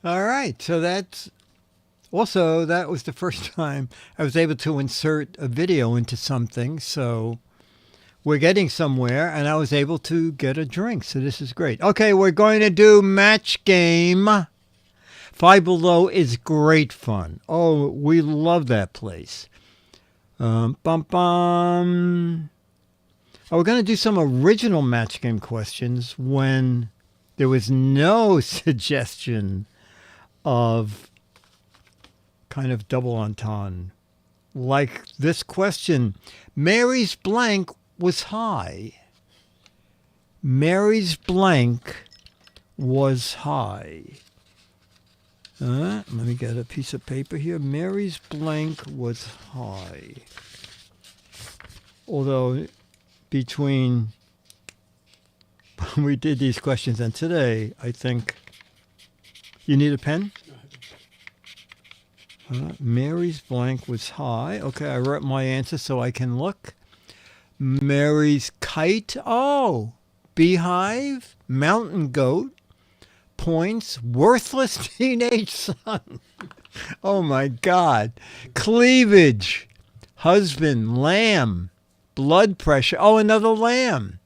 [SPEAKER 1] All right, so that was the first time I was able to insert a video into something. So we're getting somewhere, and I was able to get a drink. So this is great. Okay, we're going to do match game. Five Below is great fun. Oh, we love that place. Bum bum. Oh, we're going to do some original match game questions when there was no suggestion of kind of double entendre. Like this question, Mary's blank was high. Mary's blank was high. Let me get a piece of paper here. Mary's blank was high. Although between when we did these questions and today, I think you need a pen? Mary's blank was high. Okay, I wrote my answer so I can look. Mary's kite. Oh, beehive, mountain goat, points, worthless teenage son. Oh my God. Cleavage, husband, lamb, blood pressure. Oh, another lamb.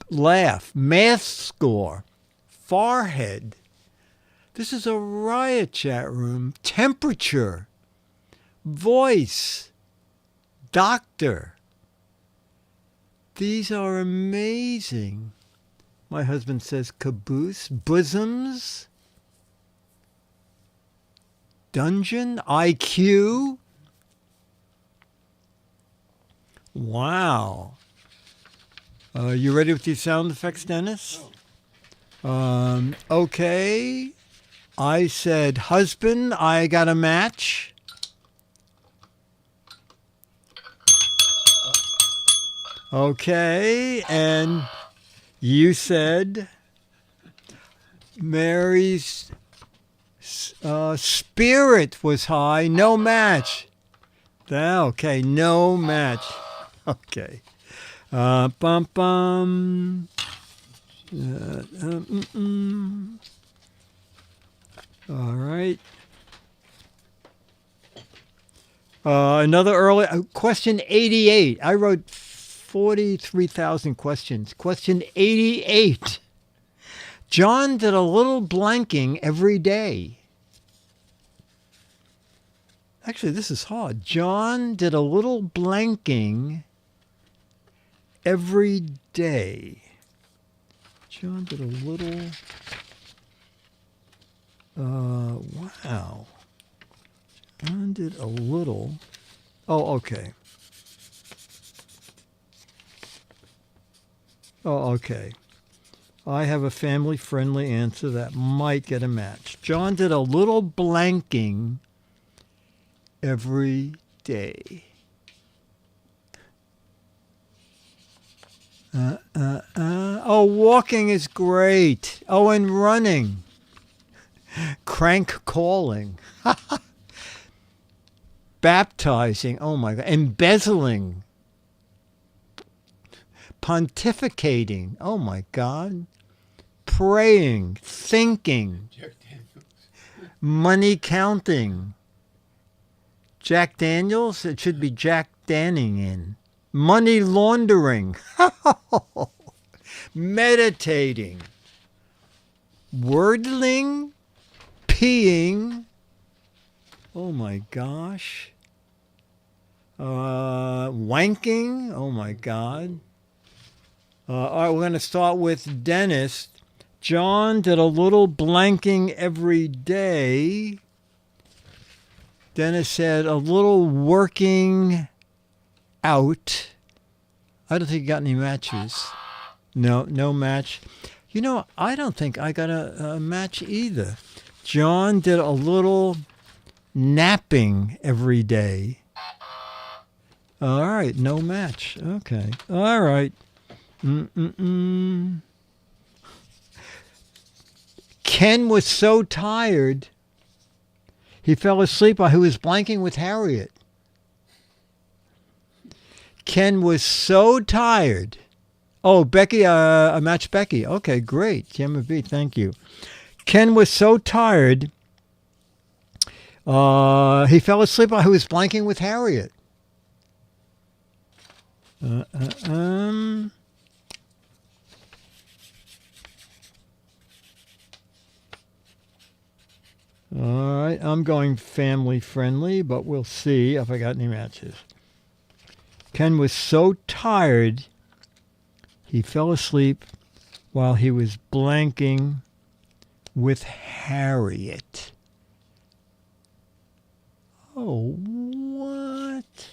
[SPEAKER 1] Laugh, math score, forehead. This is a riot chat room. Temperature, voice, doctor. These are amazing. My husband says caboose, bosoms, dungeon, IQ. Wow. You ready with these sound effects, Dennis? Okay. I said husband. I got a match. Okay. And you said Mary's spirit was high. No match. Okay, no match. Okay. Bum bum. All right. Another early question 88. I wrote 43,000 questions. Question 88. John did a little blanking every day. Actually, this is hard. John did a little blanking every day. John did a little... wow. John did a little... Oh, okay. Oh, okay. I have a family-friendly answer that might get a match. John did a little blanking every day. Oh, walking is great. Oh, and running. Crank calling. Baptizing. Oh, my God. Embezzling. Pontificating. Oh, my God. Praying. Thinking.
[SPEAKER 3] Jack Daniels.
[SPEAKER 1] Money counting. Jack Daniels? It should be Jack Danning in. Money laundering. Meditating. Wordling. Peeing. Oh my gosh. Wanking. Oh my God. All right, we're going to start with Dennis. John did a little blanking every day. Dennis said a little working out. I don't think he got any matches. No match. You know, I don't think I got a match either. John did a little napping every day. All right, no match. Okay. All right. Ken was so tired, he fell asleep while he was blanking with Harriet. Ken was so tired. Oh, Becky, a match Becky. Okay, great. Gemma B, thank you. Ken was so tired, he fell asleep while he was blanking with Harriet. All right, I'm going family friendly, but we'll see if I got any matches. Ken was so tired, he fell asleep while he was blanking with Harriet. Oh, what?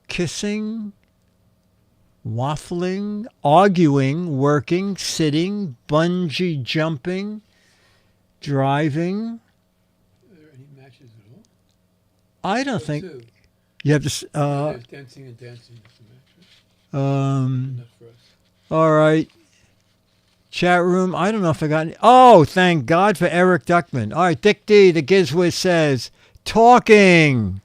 [SPEAKER 1] Kissing, waffling, arguing, working, sitting, bungee jumping, driving.
[SPEAKER 3] Are there any matches at all?
[SPEAKER 1] I don't think
[SPEAKER 3] Two.
[SPEAKER 1] you have to.
[SPEAKER 3] There's dancing and dancing is the match. Not for us.
[SPEAKER 1] All right. Chat room. I don't know if I got any. Oh, thank God for Eric Duckman. All right, Dick D, the Giz Wiz says, talking.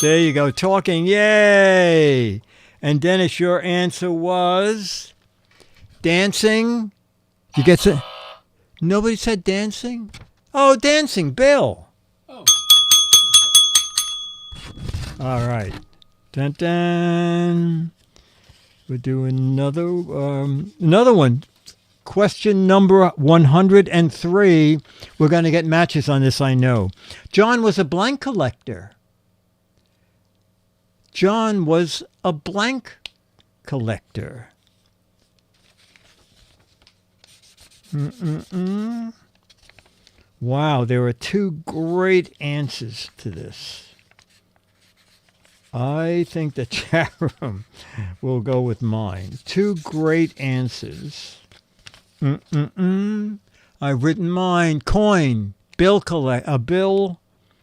[SPEAKER 1] There you go, talking. Yay! And Dennis, your answer was dancing. You get some. Nobody said dancing? Oh, dancing, Bill.
[SPEAKER 3] Oh.
[SPEAKER 1] All right. Dun dun. We'll do another one. Question number 103. We're going to get matches on this, I know. John was a blank collector. John was a blank collector. Wow, there are two great answers to this. I think the chat room will go with mine. Two great answers. I've written mine. Coin. Bill bill.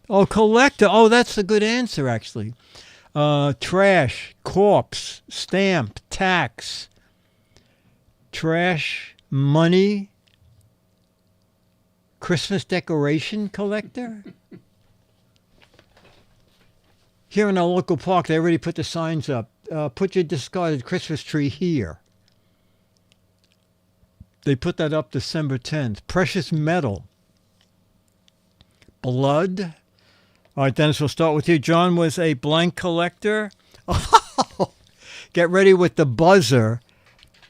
[SPEAKER 1] Oh, collector. Oh, that's a good answer, actually. Trash. Corpse. Stamp. Tax. Trash. Money. Christmas decoration collector? Here in our local park, they already put the signs up. Put your discarded Christmas tree here. They put that up December 10th. Precious metal. Blood. All right, Dennis, we'll start with you. John was a blank collector. Get ready with the buzzer.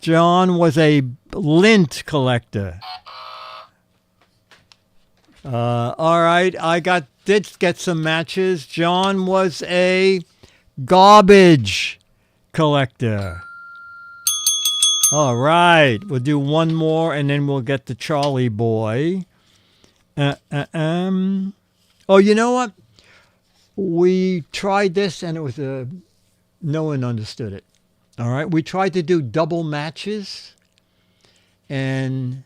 [SPEAKER 1] John was a lint collector. All right, did get some matches. John was a garbage collector. All right, we'll do one more and then we'll get to Charlie boy. Oh, you know what? We tried this and it was no one understood it. All right, we tried to do double matches and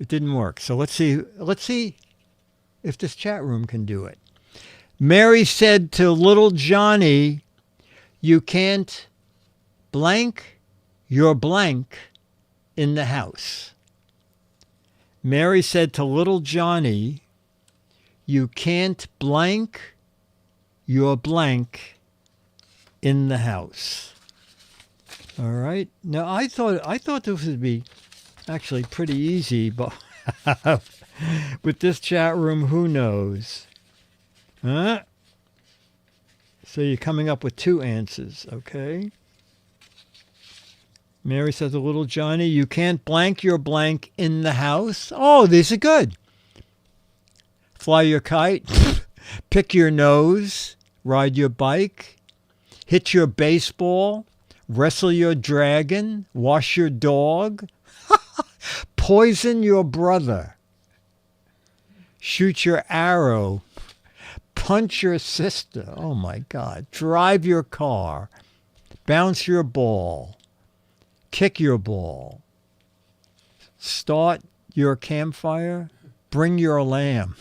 [SPEAKER 1] it didn't work. So let's see if this chat room can do it. Mary said to little Johnny, you can't blank your blank in the house. Mary said to little Johnny, you can't blank your blank in the house. All right. Now I thought this would be actually pretty easy, but with this chat room, who knows? Huh? So you're coming up with two answers, okay? Mary says to little Johnny, you can't blank your blank in the house. Oh, these are good. Fly your kite, pick your nose, ride your bike, hit your baseball, wrestle your dragon, wash your dog, poison your brother, shoot your arrow, punch your sister. Oh my God. Drive your car, bounce your ball. Kick your ball, start your campfire, bring your lamb,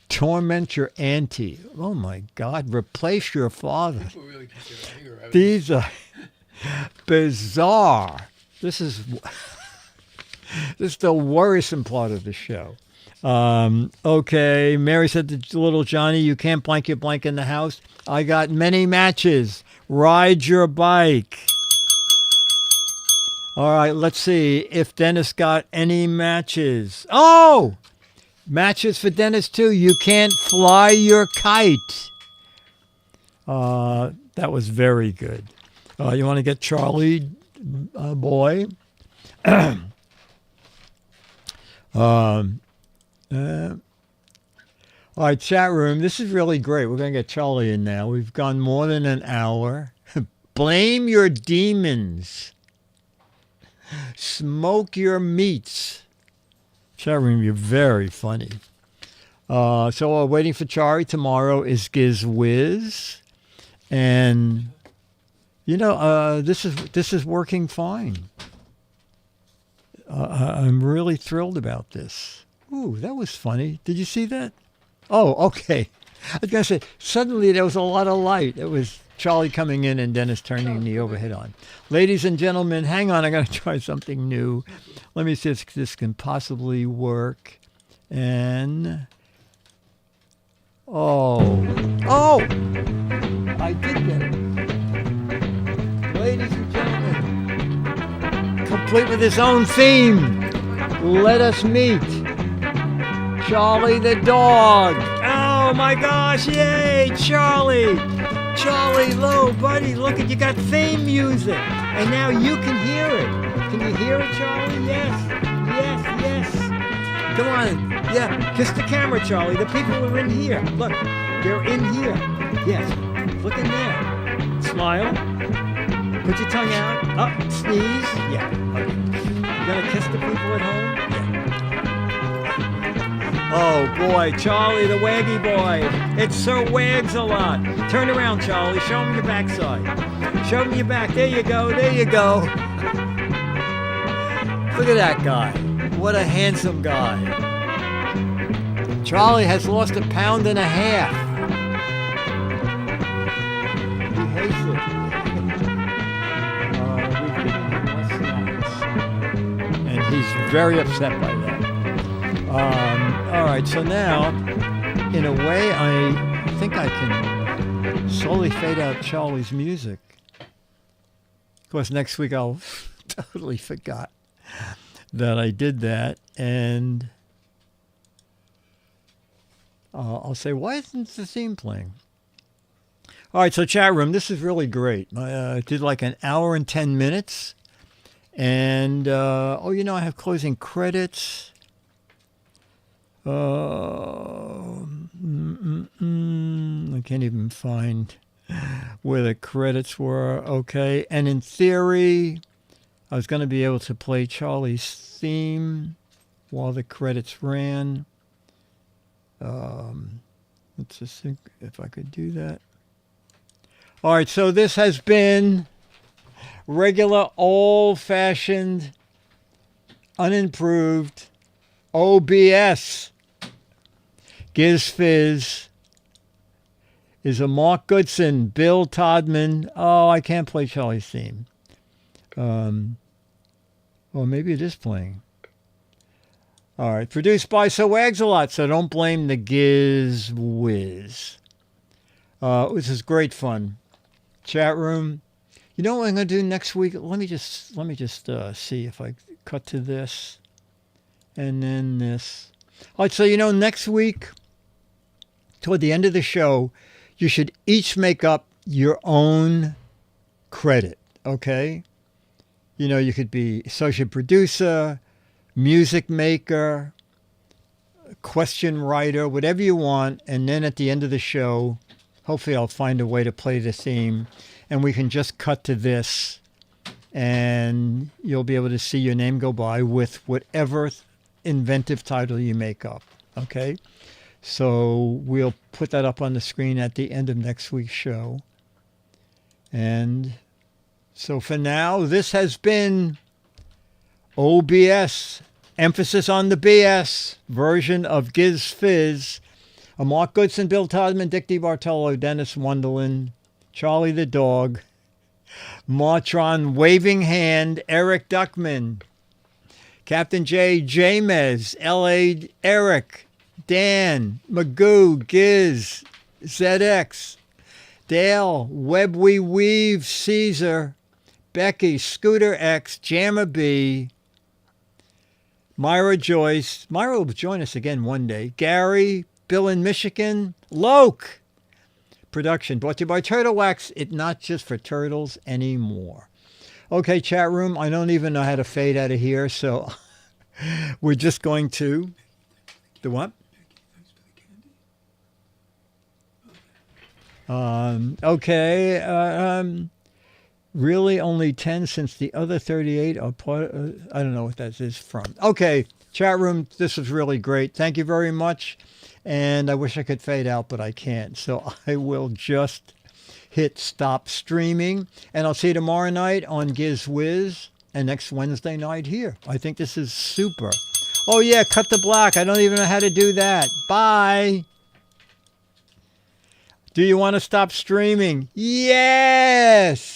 [SPEAKER 1] torment your auntie. Oh my God, replace your father.
[SPEAKER 3] People really get their anger out of
[SPEAKER 1] These are bizarre. This is the worrisome part of the show. Okay, Mary said to little Johnny, you can't blank your blank in the house. I got many matches. Ride your bike. All right, let's see if Dennis got any matches. Oh, matches for Dennis too. You can't fly your kite. That was very good. You want to get Charlie, boy? All right, chat room. This is really great. We're going to get Charlie in now. We've gone more than an hour. Blame your demons. Smoke your meats. Chat room, you're very funny. So we're waiting for Charlie. Tomorrow is Giz Wiz. And, you know, this is working fine. I'm really thrilled about this. Ooh, that was funny. Did you see that? Oh, okay. I was going to say, suddenly there was a lot of light. It was Charlie coming in and Dennis turning the overhead on. Ladies and gentlemen, hang on. I got to try something new. Let me see if this can possibly work. And, oh, I did get it. Ladies and gentlemen, complete with his own theme. Let us meet Charlie the dog. Oh my gosh, yay, Charlie. Charlie, low, buddy, look at you got theme music. And now you can hear it. Can you hear it, Charlie? Yes. Come on. Yeah, kiss the camera, Charlie. The people are in here. Look, they're in here. Yes, look in there. Smile. Put your tongue out. Up, sneeze. Yeah, okay. You gonna kiss the people at home? Yeah. Oh boy, Charlie the waggy boy. It so wags a lot. Turn around, Charlie. Show him your backside. Show him your back. There you go. There you go. Look at that guy. What a handsome guy. Charlie has lost 1.5 pounds. He hates it. We've given him less snacks. And he's very upset by that. All right, so now, in a way, I think I can slowly fade out Charlie's music. Of course, next week I'll totally forgot that I did that, and I'll say, why isn't the theme playing? All right, so chat room, this is really great. I did like an hour and 10 minutes, and I have closing credits. I can't even find where the credits were. Okay, and in theory, I was going to be able to play Charlie's theme while the credits ran. Let's just think if I could do that. All right, so this has been regular, old-fashioned, unimproved OBS. Giz Fiz is a Mark Goodson, Bill Todman. Oh, I can't play Charlie's theme. Well, maybe it is playing. All right, produced by So Wags a Lot, so don't blame the Giz Wiz. This is great fun. Chat room. You know what I'm going to do next week? Let me just see if I cut to this and then this. All right, so next week, toward the end of the show, you should each make up your own credit, okay? You could be associate producer, music maker, question writer, whatever you want, and then at the end of the show, hopefully I'll find a way to play the theme, and we can just cut to this, and you'll be able to see your name go by with whatever inventive title you make up, okay? So we'll put that up on the screen at the end of next week's show. And so for now, this has been OBS, emphasis on the BS version of Giz Fiz. A Mark Goodson, Bill Todman, Dick DeBartolo, Dennis Wonderland, Charlie the Dog, Martron Waving Hand, Eric Duckman, Captain J, Jamez, L.A. Eric, Dan, Magoo, Giz, ZX, Dale, Web We Weave, Caesar, Becky, Scooter X, Jammer B, Myra Joyce. Myra will join us again one day. Gary, Bill in Michigan, Loke. Production brought to you by Turtle Wax. It's not just for turtles anymore. Okay, chat room, I don't even know how to fade out of here, so we're just going to... The what? Really only 10 since the other 38 are part of, I don't know what that is from. Okay, chat room, this was really great. Thank you very much. And I wish I could fade out, but I can't. So I will just hit stop streaming. And I'll see you tomorrow night on Giz Wiz and next Wednesday night here. I think this is super. Oh, yeah, cut the black. I don't even know how to do that. Bye. Do you want to stop streaming? Yes.